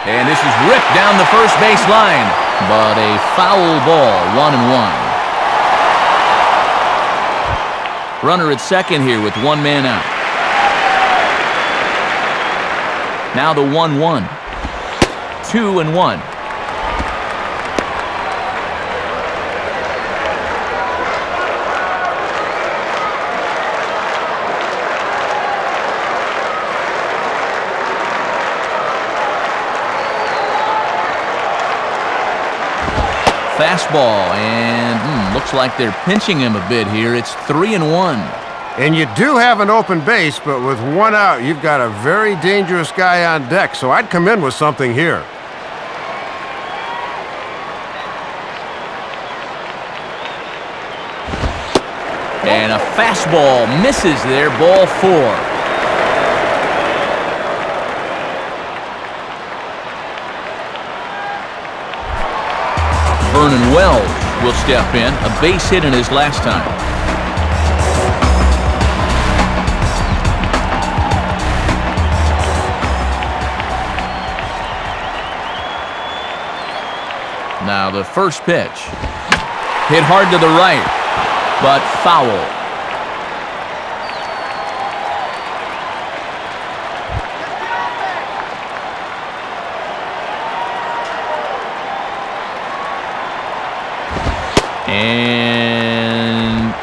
And this is ripped down the first base line. But a foul ball, 1-1. Runner at second here with one man out. Now the 1-1. 2-1. Fastball, and looks like they're pinching him a bit here. It's 3-1. And you do have an open base, but with one out, you've got a very dangerous guy on deck, so I'd come in with something here. And a fastball misses there, ball 4. Vernon Wells will step in, a base hit in his last time. Now the first pitch. Hit hard to the right, but foul. And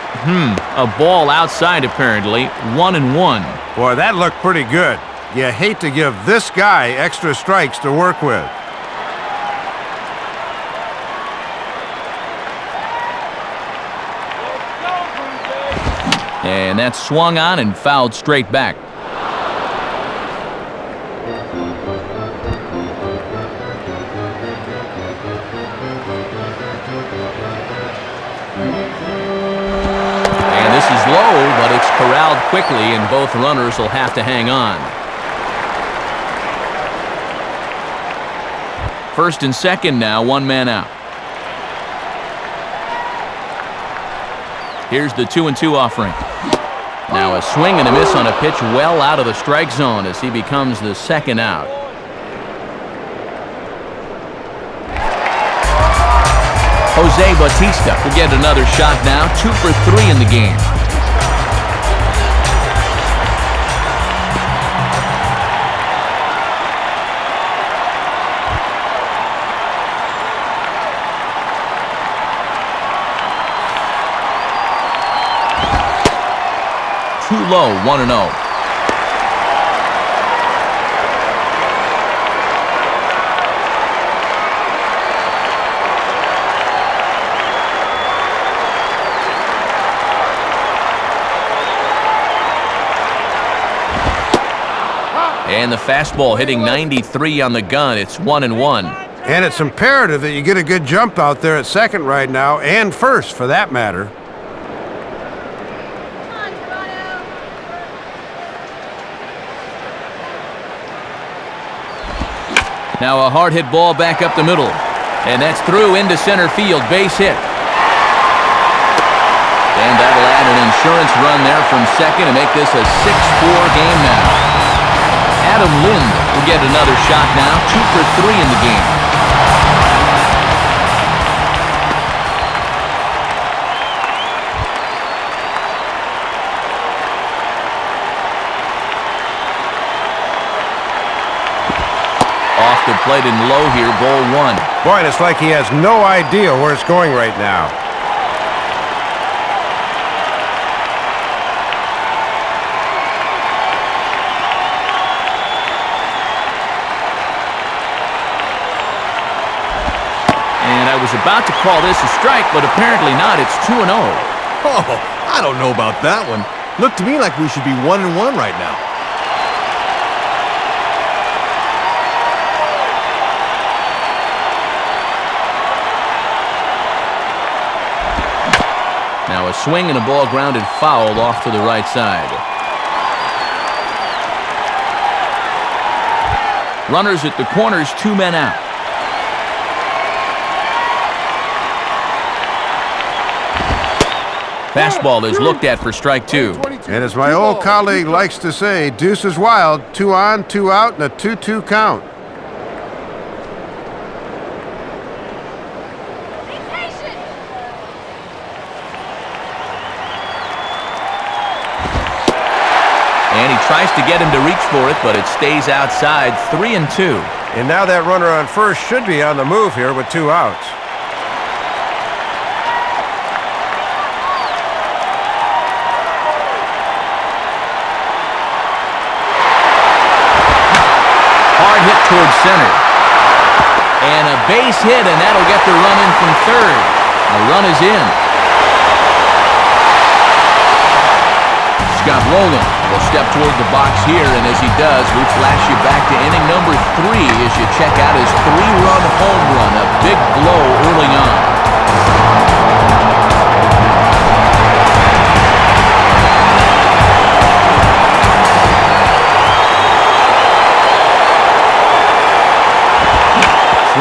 a ball outside apparently. 1-1. Boy, that looked pretty good. You hate to give this guy extra strikes to work with. And that's swung on and fouled straight back. And this is low, but it's corralled quickly, and both runners will have to hang on. First and second now, one man out. Here's the 2-2 offering. Now a swing and a miss on a pitch well out of the strike zone as he becomes the second out. Jose Bautista will get another shot now, 2 for 3 in the game. Too low, 1-0. And the fastball hitting 93 on the gun. It's 1-1. And it's imperative that you get a good jump out there at second right now, and first for that matter. Now a hard hit ball back up the middle. And that's through into center field. Base hit. And that'll add an insurance run there from second to make this a 6-4 game now. Adam Lind will get another shot now. 2 for 3 in the game. Off the plate and low here, ball 1. Boy, it's like he has no idea where it's going right now. And I was about to call this a strike, but apparently not. It's 2-0. Oh, I don't know about that one. Looked to me like we should be 1-1 right now. Now a swing and a ball grounded foul off to the right side. Runners at the corners, 2 men out. Fastball is looked at for strike 2. And as my old colleague likes to say, deuce is wild, 2 on, 2 out, and a 2-2 count. tries to get him to reach for it, but it stays outside. 3-2. And now that runner on first should be on the move here with 2 outs. Hard hit towards center. And a base hit, and that'll get the run in from third. The run is in. Scott Rowland will step toward the box here, and as he does, we flash you back to inning number 3 as you check out his 3-run home run, a big blow early on.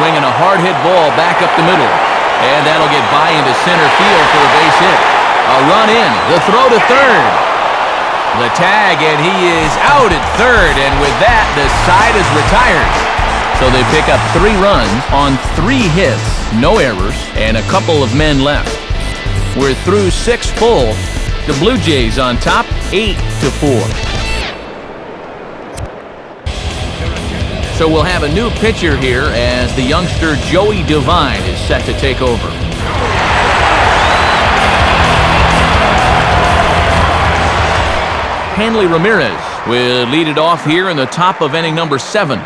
Swinging a hard-hit ball back up the middle, and that'll get by into center field for a base hit. A run in, the throw to third. The tag, and he is out at third, and with that, the side is retired. So they pick up 3 runs on 3 hits, no errors, and a couple of men left. We're through 6 full. The Blue Jays on top, 8-4. So we'll have a new pitcher here as the youngster Joey Devine is set to take over. Hanley Ramirez will lead it off here in the top of inning number 7.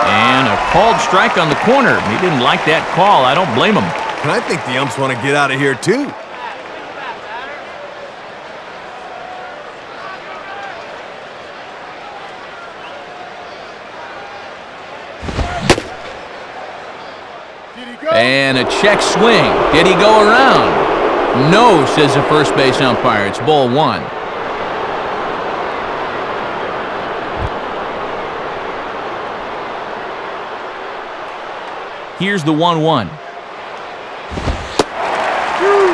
And a called strike on the corner. He didn't like that call. I don't blame him. And I think the umps want to get out of here, too. And a check swing. Did he go around? No, says the first base umpire. It's ball 1. Here's the 1-1.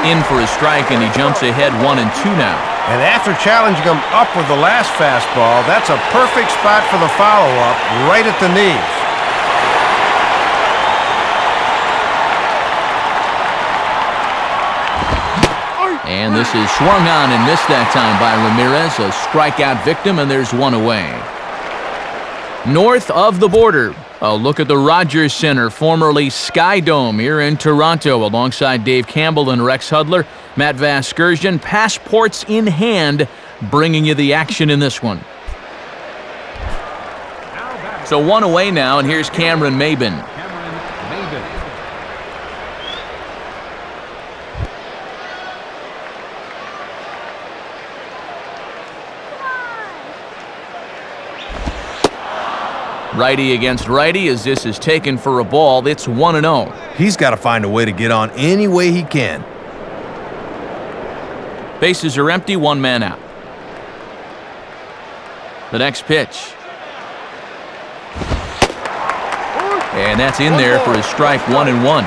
In for a strike, and he jumps ahead 1-2 now. And after challenging him up with the last fastball, that's a perfect spot for the follow-up, right at the knees. And this is swung on and missed that time by Ramirez. A strikeout victim, and there's 1 away. North of the border, a look at the Rogers Center, formerly Sky Dome, here in Toronto, alongside Dave Campbell and Rex Hudler. Matt Vasgersian, passports in hand, bringing you the action in this one. So 1 away now, and here's Cameron Maybin. Righty against righty as this is taken for a ball. It's 1-0. He's got to find a way to get on any way he can. Bases are empty, 1 man out. The next pitch. And that's in there for a strike, 1-1.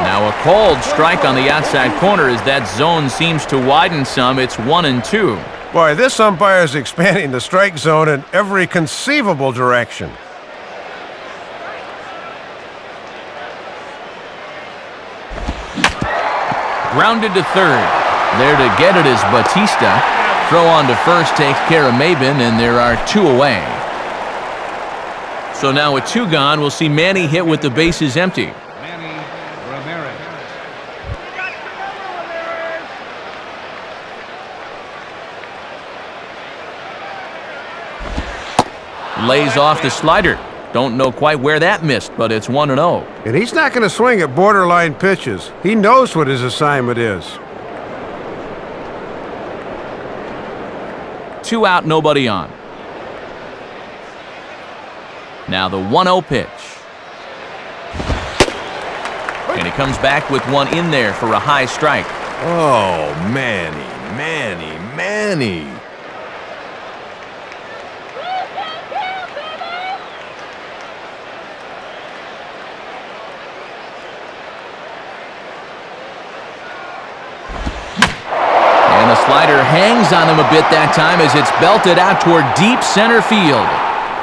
Now a called strike on the outside corner as that zone seems to widen some. It's 1-2. Boy, this umpire is expanding the strike zone in every conceivable direction. Grounded to third. There to get it is Batista. Throw on to first takes care of Maybin, and there are 2 away. So now with 2 gone, we'll see Manny hit with the bases empty. Lays off the slider. Don't know quite where that missed, but it's 1-0. And he's not going to swing at borderline pitches. He knows what his assignment is. 2 out, nobody on. Now the 1-0 pitch. And he comes back with 1 in there for a high strike. Oh, Manny. slider hangs on him a bit that time as it's belted out toward deep center field.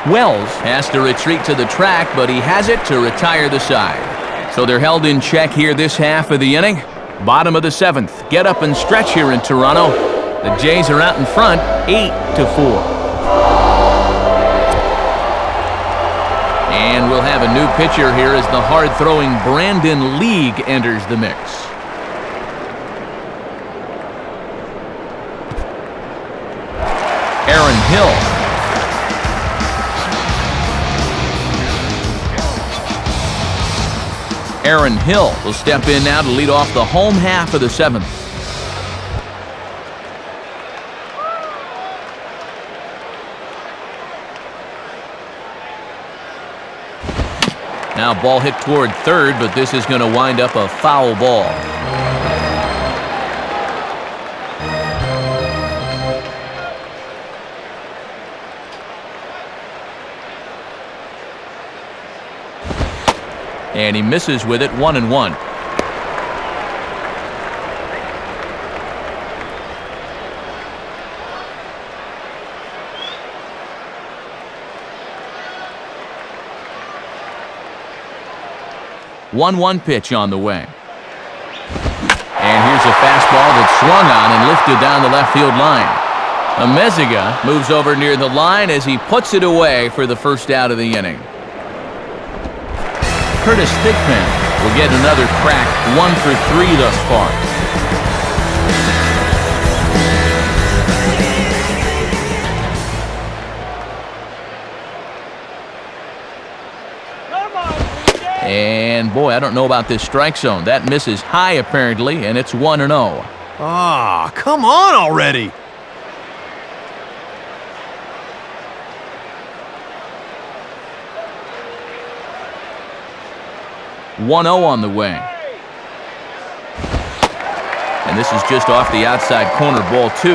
Wells has to retreat to the track, but he has it to retire the side. So they're held in check here this half of the inning. Bottom of the 7th. Get up and stretch here in Toronto. The Jays are out in front, 8-4. And we'll have a new pitcher here as the hard-throwing Brandon League enters the mix. Aaron Hill. Aaron Hill will step in now to lead off the home half of the 7th. Now ball hit toward third, but this is going to wind up a foul ball. And he misses with it, 1-1. One pitch on the way. And here's a fastball that's swung on and lifted down the left field line. Amezaga moves over near the line as he puts it away for the first out of the inning. Curtis Thigpen will get another crack, 1 for 3 thus far. And boy, I don't know about this strike zone. That misses high apparently, and it's 1-0. Ah, come on already. On the way. And this is just off the outside corner, ball 2.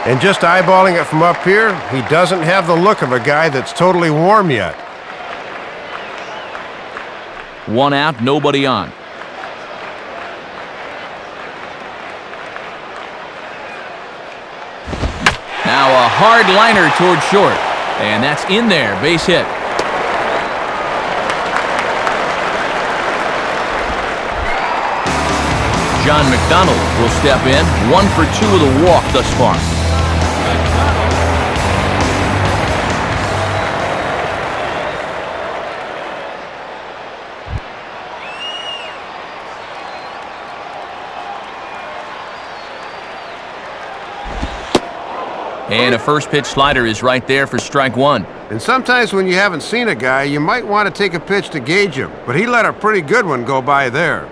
And just eyeballing it from up here, he doesn't have the look of a guy that's totally warm yet. 1 out, nobody on. Now a hard liner toward short. And that's in there, base hit. John McDonald will step in, 1 for 2 with a walk thus far. And a first pitch slider is right there for strike 1. And sometimes when you haven't seen a guy, you might want to take a pitch to gauge him, but he let a pretty good one go by there.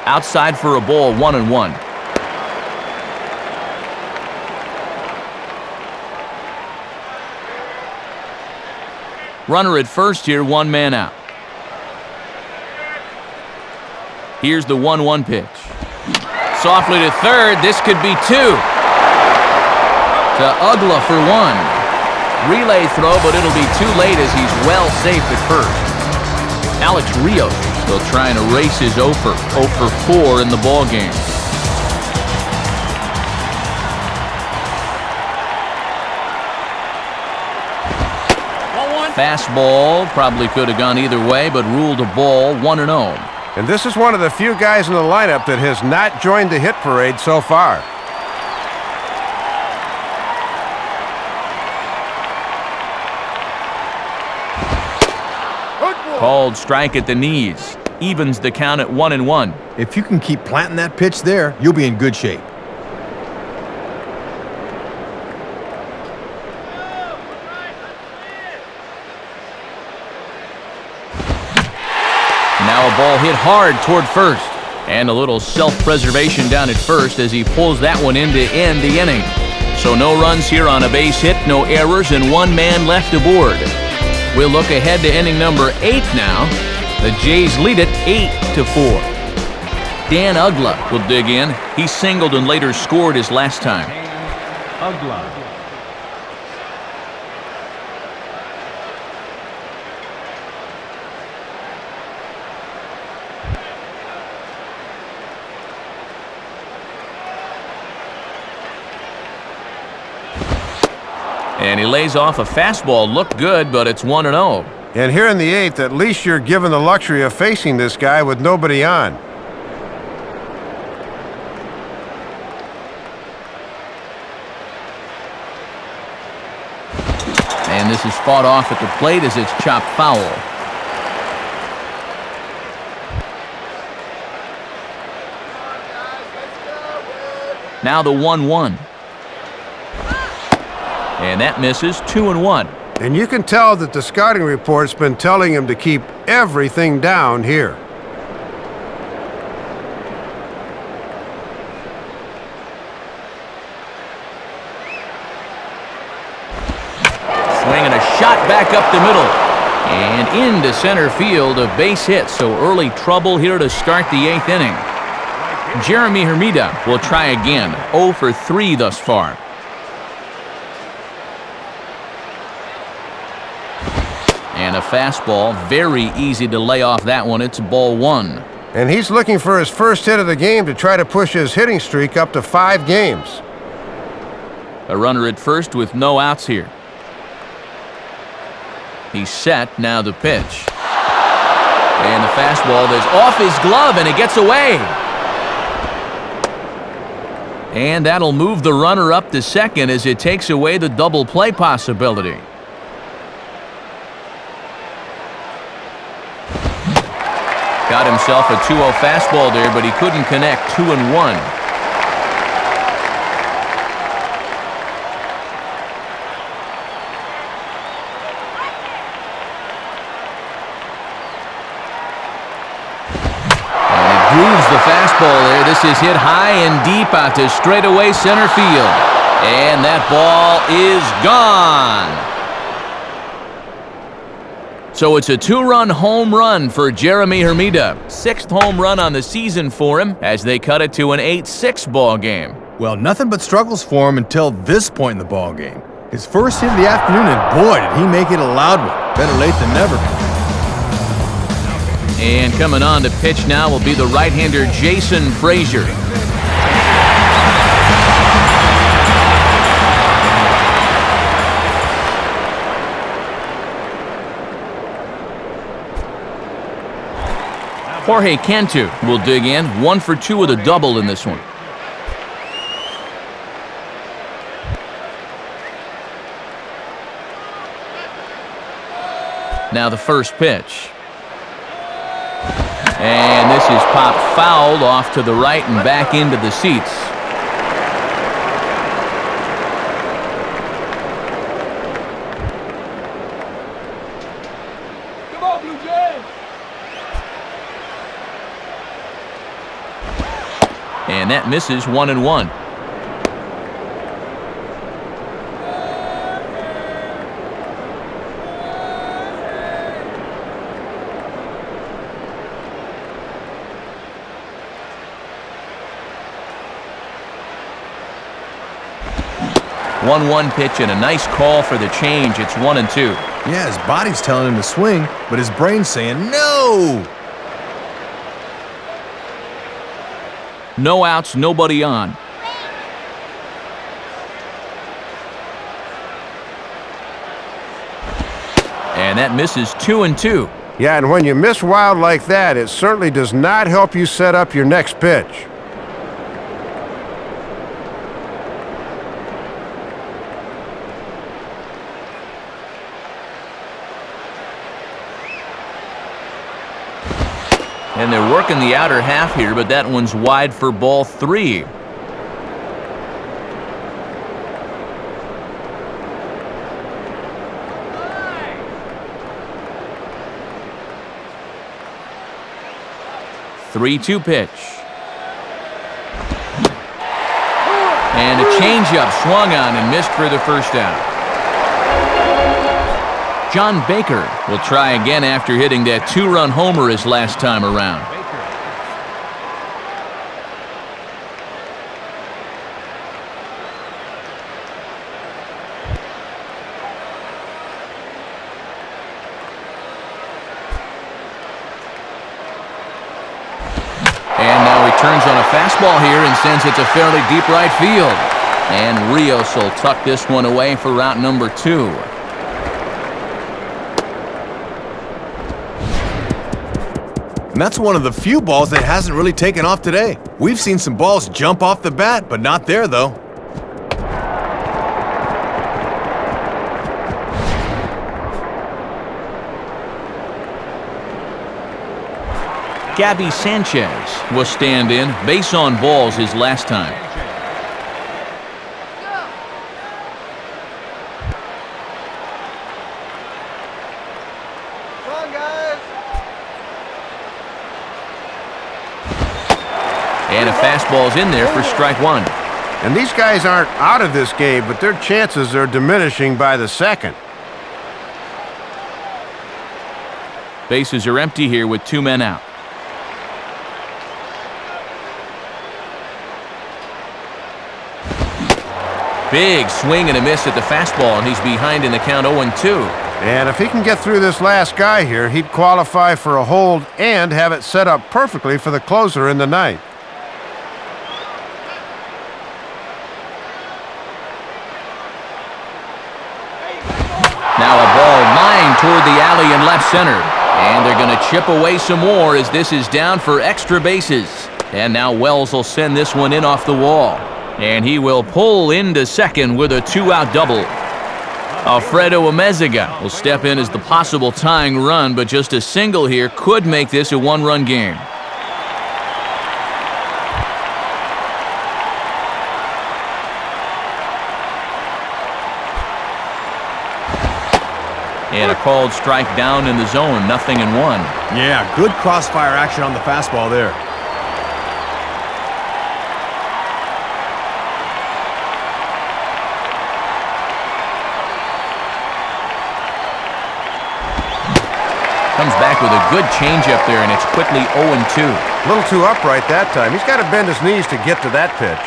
Outside for a ball, 1-1. Runner at first here, 1 man out. Here's the 1-1 pitch. Softly to third, this could be 2. To Ugla for 1. Relay throw, but it'll be too late as he's well safe at first. Alex Rios still trying to race his 0 for 4 in the ball game. Fastball probably could have gone either way, but ruled a ball, 1-0. And this is one of the few guys in the lineup that has not joined the hit parade so far. Called strike at the knees. Evens the count at 1-1. If you can keep planting that pitch there, you'll be in good shape. Now a ball hit hard toward first. And a little self-preservation down at first as he pulls that one in to end the inning. So no runs here on a base hit, no errors, and 1 man left aboard. We'll look ahead to inning number 8 now. The Jays lead it 8-4. Dan Ugla will dig in. He singled and later scored his last time. Ugla. And he lays off a fastball. Looked good, but it's 1-0. And here in the 8th, at least you're given the luxury of facing this guy with nobody on. And this is fought off at the plate as it's chopped foul. Now the 1-1. And that misses. 2-1. And you can tell that the scouting report's been telling him to keep everything down here. Swinging a shot back up the middle. And into center field, a base hit. So early trouble here to start the 8th inning. Jeremy Hermida will try again. 0 for 3 thus far. And a fastball, very easy to lay off that one. It's ball 1. And he's looking for his first hit of the game to try to push his hitting streak up to 5 games. A runner at first with no outs here. He's set, now the pitch. And the fastball is off his glove and it gets away. And that'll move the runner up to second as it takes away the double play possibility. Got himself a 2-0 fastball there, but he couldn't connect. 2-1. And he grooves the fastball there. This is hit high and deep out to straightaway center field. And that ball is gone. So it's a 2-run home run for Jeremy Hermida. 6th home run on the season for him as they cut it to an 8-6 ball game. Well, nothing but struggles for him until this point in the ball game. His first hit of the afternoon, and boy, did he make it a loud one. Better late than never. And coming on to pitch now will be the right-hander Jason Frazier. Jorge Cantu will dig in. 1 for 2 with a double in this one. Now the first pitch. And this is popped fouled off to the right and back into the seats. Come on, Blue Jays! And that misses. 1-1. One pitch and a nice call for the change. It's 1-2. Yeah, his body's telling him to swing, but his brain's saying no. No outs, nobody on. And that misses. 2-2. Yeah, and when you miss wild like that, it certainly does not help you set up your next pitch. And they're working the outer half here, but that one's wide for ball 3. Three-two pitch. And a changeup swung on and missed for the first out. John Baker will try again after hitting that 2-run homer his last time around. And now he turns on a fastball here and sends it to fairly deep right field. And Rios will tuck this one away for route number 2. And that's one of the few balls that hasn't really taken off today. We've seen some balls jump off the bat, but not there, though. Gabby Sanchez will stand in. Base on balls his last time. And a fastball's in there for strike 1. And these guys aren't out of this game, but their chances are diminishing by the second. Bases are empty here with 2 men out. Big swing and a miss at the fastball, and he's behind in the count 0-2. And if he can get through this last guy here, he'd qualify for a hold and have it set up perfectly for the closer in the ninth. Now a ball lined toward the alley in left center. And they're going to chip away some more as this is down for extra bases. And now Wells will send this one in off the wall. And he will pull into second with a 2-out double. Alfredo Amezaga will step in as the possible tying run, but just a single here could make this a 1-run game. And a called strike down in the zone, 0-1. Yeah, good crossfire action on the fastball there. Comes back with a good changeup there, and it's quickly 0-2. A little too upright that time. He's got to bend his knees to get to that pitch.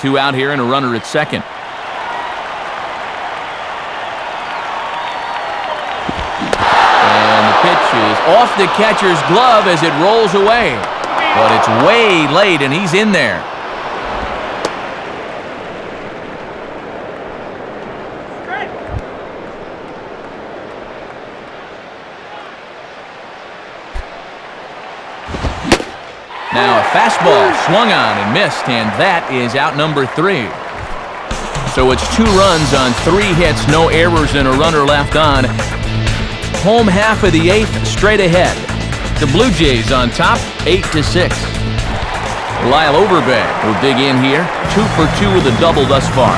2 out here and a runner at second. And the pitch is off the catcher's glove as it rolls away. But it's way late, and he's in there. Now a fastball swung on and missed, and that is out number 3. So it's 2 runs on 3 hits, no errors, and a runner left on. Home half of the 8th, straight ahead. The Blue Jays on top, 8-6. Lyle Overbay will dig in here, 2 for 2 with a double thus far.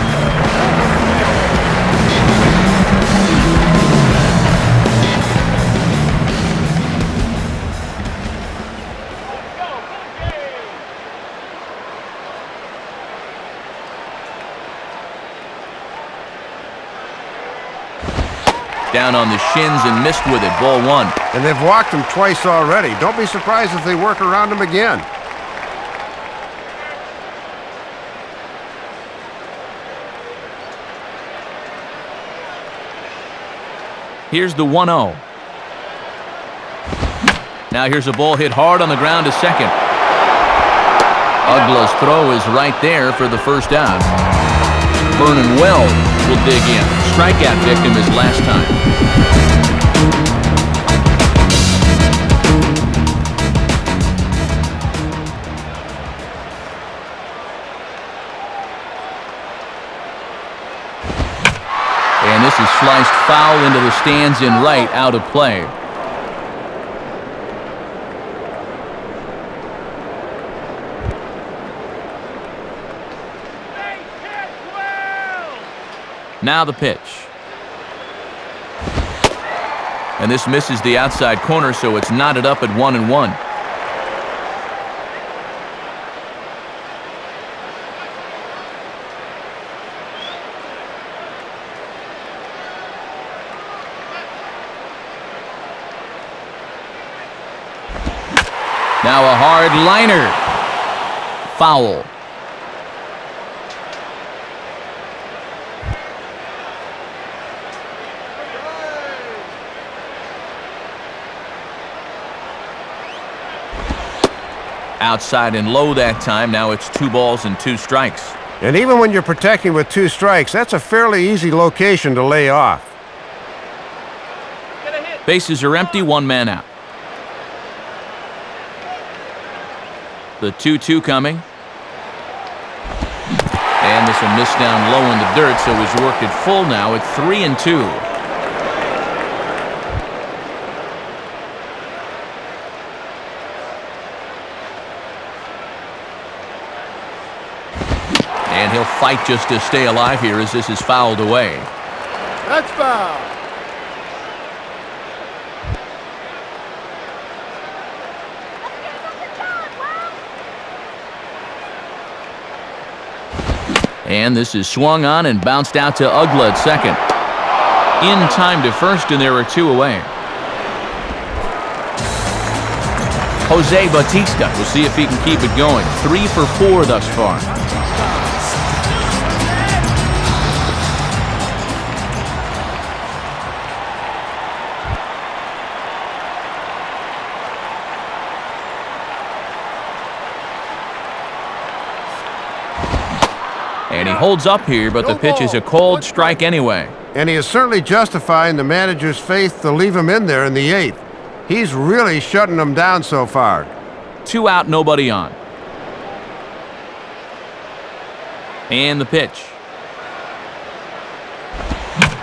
Down on the shins and missed with it, ball 1. And they've walked him twice already. Don't be surprised if they work around him again. Here's the 1-0. Now here's a ball hit hard on the ground to second. Ugla's throw is right there for the first out. Vernon Wells will dig in. Strikeout victim his last time. And this is sliced foul into the stands in right, out of play. Now the pitch. And this misses the outside corner, so it's knotted up at 1-1. Now a hard liner. Foul. Outside and low that time. Now it's 2 balls and 2 strikes. And even when you're protecting with 2 strikes, that's a fairly easy location to lay off. Bases are empty, 1 man out. The 2-2 coming. And this will miss down low in the dirt, so he's worked it full now at 3-2. And he'll fight just to stay alive here as this is fouled away. That's foul. And this is swung on and bounced out to Ugla at second. In time to first, and there are 2 away. Jose Bautista. We'll see if he can keep it going. 3 for 4 thus far. And he holds up here, but the pitch is a cold strike anyway. And he is certainly justifying the manager's faith to leave him in there in the 8th. He's really shutting them down so far. 2 out, nobody on. And the pitch.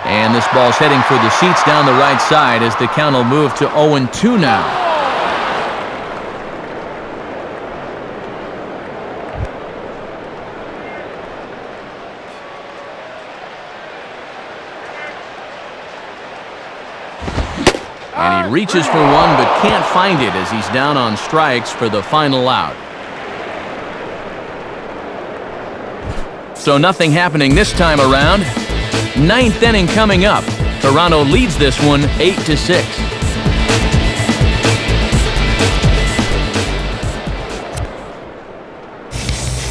And this ball's heading for the seats down the right side as the count will move to 0-2 now. And he reaches for one but can't find it as he's down on strikes for the final out. So nothing happening this time around. 9th inning coming up. Toronto leads this one 8-6.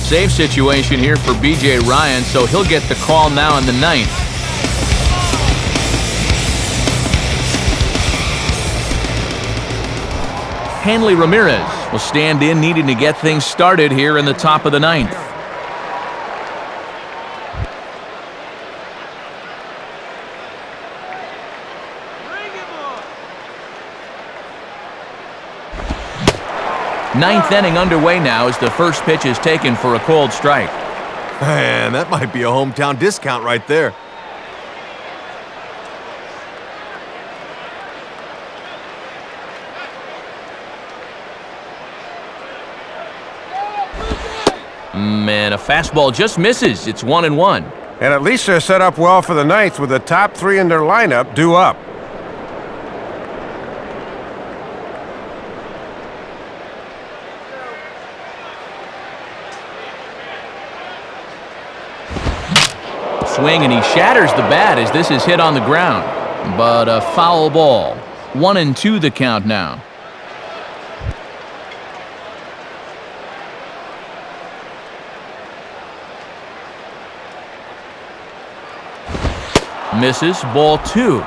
Save situation here for B.J. Ryan, so he'll get the call now in the 9th. Hanley Ramirez will stand in, needing to get things started here in the top of the 9th. Ninth inning underway now as the first pitch is taken for a cold strike. Man, that might be a hometown discount right there. Man, a fastball just misses. It's 1-1. And at least they're set up well for the 9th with the top 3 in their lineup due up. Swing, and he shatters the bat as this is hit on the ground. But a foul ball. 1-2 the count now. Misses, ball 2.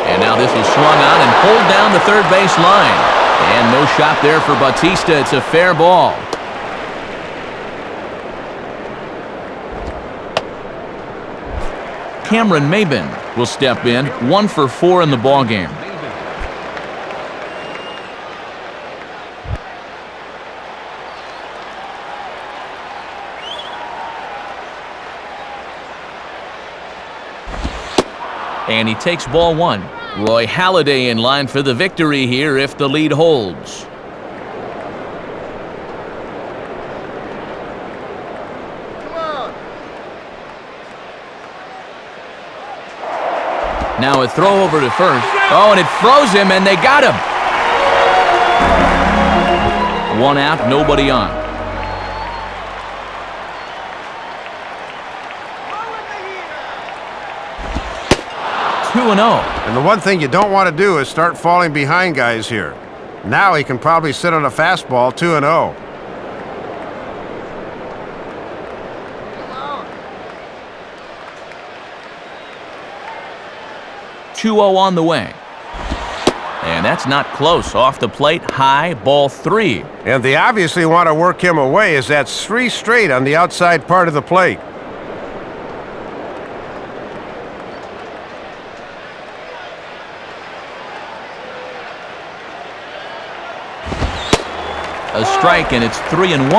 And now this is swung on and pulled down the third base line. And no shot there for Bautista. It's a fair ball. Cameron Maben will step in, 1 for 4 in the ballgame. And he takes ball 1. Roy Halladay in line for the victory here if the lead holds. Now a throw over to first. Oh, and it froze him, and they got him. 1 out, nobody on. Two and 0. And the one thing you don't want to do is start falling behind guys here. Now he can probably sit on a fastball 2-0. 2-0 on the way. And that's not close. Off the plate, high, ball 3. And they obviously want to work him away, as that's 3 straight on the outside part of the plate. A strike, and it's 3-1.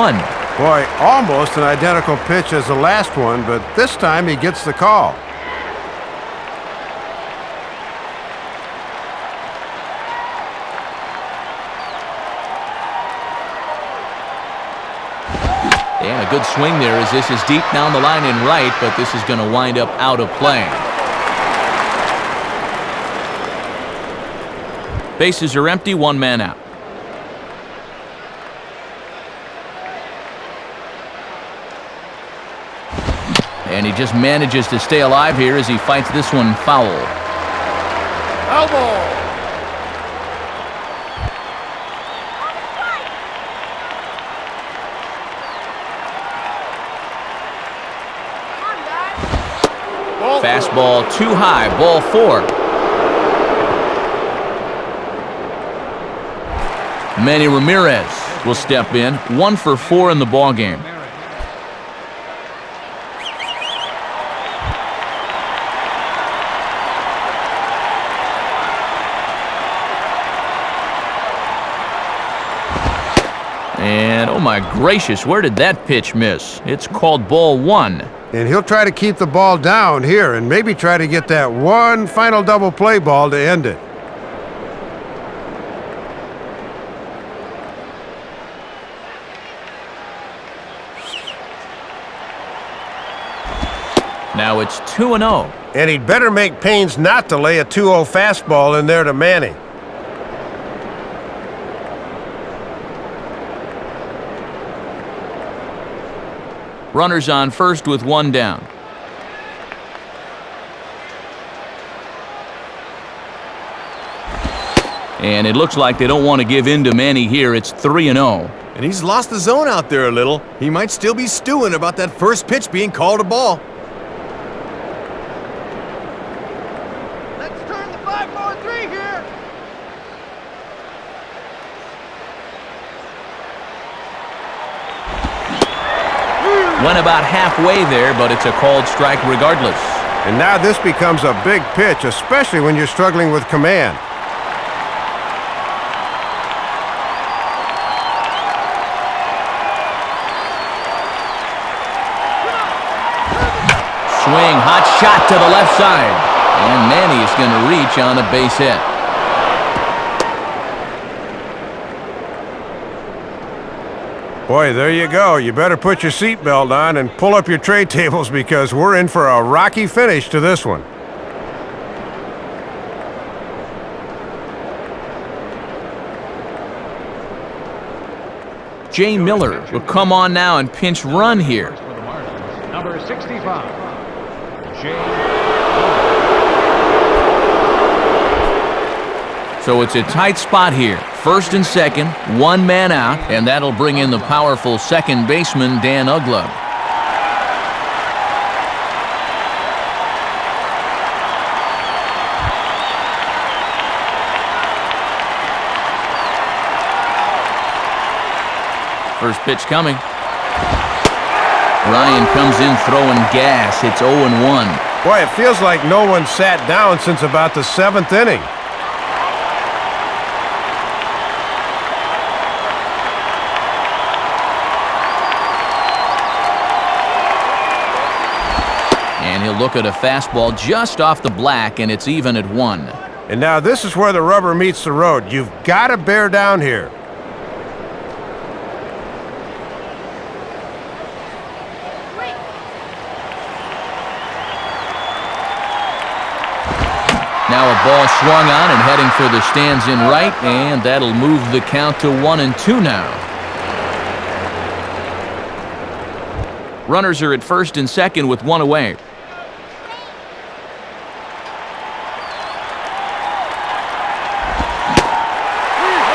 Boy, almost an identical pitch as the last one, but this time he gets the call. And a good swing there as this is deep down the line in right, but this is going to wind up out of play. Bases are empty, 1 man out. And he just manages to stay alive here as he fights this one foul. Foul ball. Fastball too high, ball 4. Manny Ramirez will step in, 1 for 4 in the ballgame. And oh my gracious, where did that pitch miss? It's called ball 1. And he'll try to keep the ball down here and maybe try to get that one final double play ball to end it. Now it's 2-0. And he'd better make pains not to lay a 2-0 fastball in there to Manny. Runners on first with 1 down. And it looks like they don't want to give in to Manny here. It's 3-0. And he's lost the zone out there a little. He might still be stewing about that first pitch being called a ball. Let's turn the 5-4-3 here. Went about halfway there, but it's a called strike regardless. And now this becomes a big pitch, especially when you're struggling with command. Swing, hot shot to the left side. And Manny is going to reach on a base hit. Boy, there you go. You better put your seatbelt on and pull up your tray tables because we're in for a rocky finish to this one. Jay Miller will come on now and pinch run here. For the Marlins, number 65, Jay. So it's a tight spot here. First and second, 1 man out, and that'll bring in the powerful second baseman, Dan Uggla. First pitch coming. Ryan comes in throwing gas. It's 0-1. Boy, it feels like no one sat down since about the 7th inning. And he'll look at a fastball just off the black, and it's even at 1. And now this is where the rubber meets the road. You've got to bear down here. Now a ball swung on and heading for the stands in right, and that'll move the count to 1-2 now. Runners are at first and second with 1 away.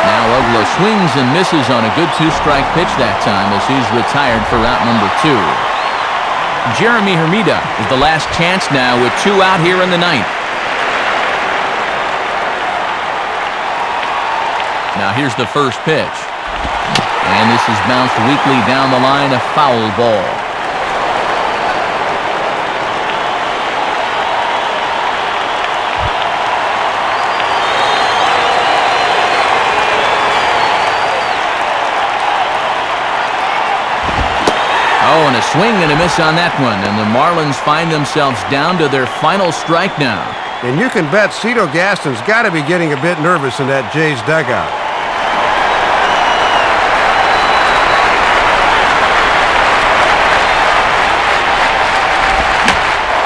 Now swings and misses on a good two-strike pitch that time as he's retired for out number 2. Jeremy Hermida is the last chance now with 2 out here in the 9th. Now here's the first pitch. And this is bounced weakly down the line, a foul ball. Oh, and a swing and a miss on that one, and the Marlins find themselves down to their final strike now. And you can bet Cito Gaston's got to be getting a bit nervous in that Jays dugout.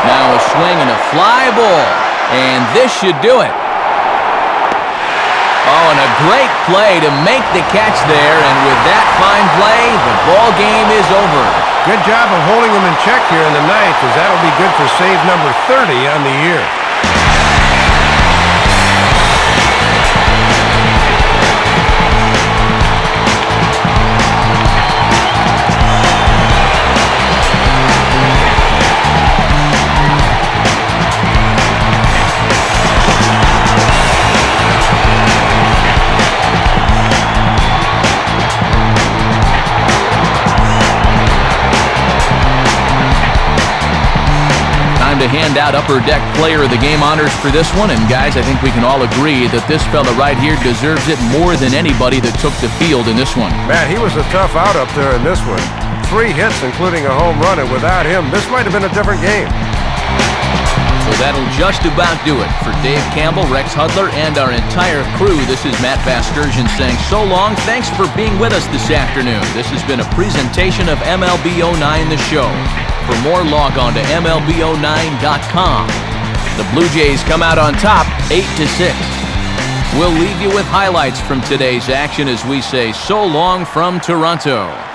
Now a swing and a fly ball, and this should do it. Oh, and a great play to make the catch there, and with that fine play, the ball game is over. Good job of holding him in check here in the 9th, as that'll be good for save number 30 on the year. To hand out Upper Deck Player of the Game honors for this one, and guys, I think we can all agree that this fella right here deserves it more than anybody that took the field in this one. Man, he was a tough out up there in this one. 3 hits, including a home run, and without him, this might have been a different game. So that'll just about do it. For Dave Campbell, Rex Hudler, and our entire crew, this is Matt Vasgersian saying so long. Thanks for being with us this afternoon. This has been a presentation of MLB 09 The Show. For more, log on to MLB09.com. The Blue Jays come out on top, 8-6. We'll leave you with highlights from today's action as we say so long from Toronto.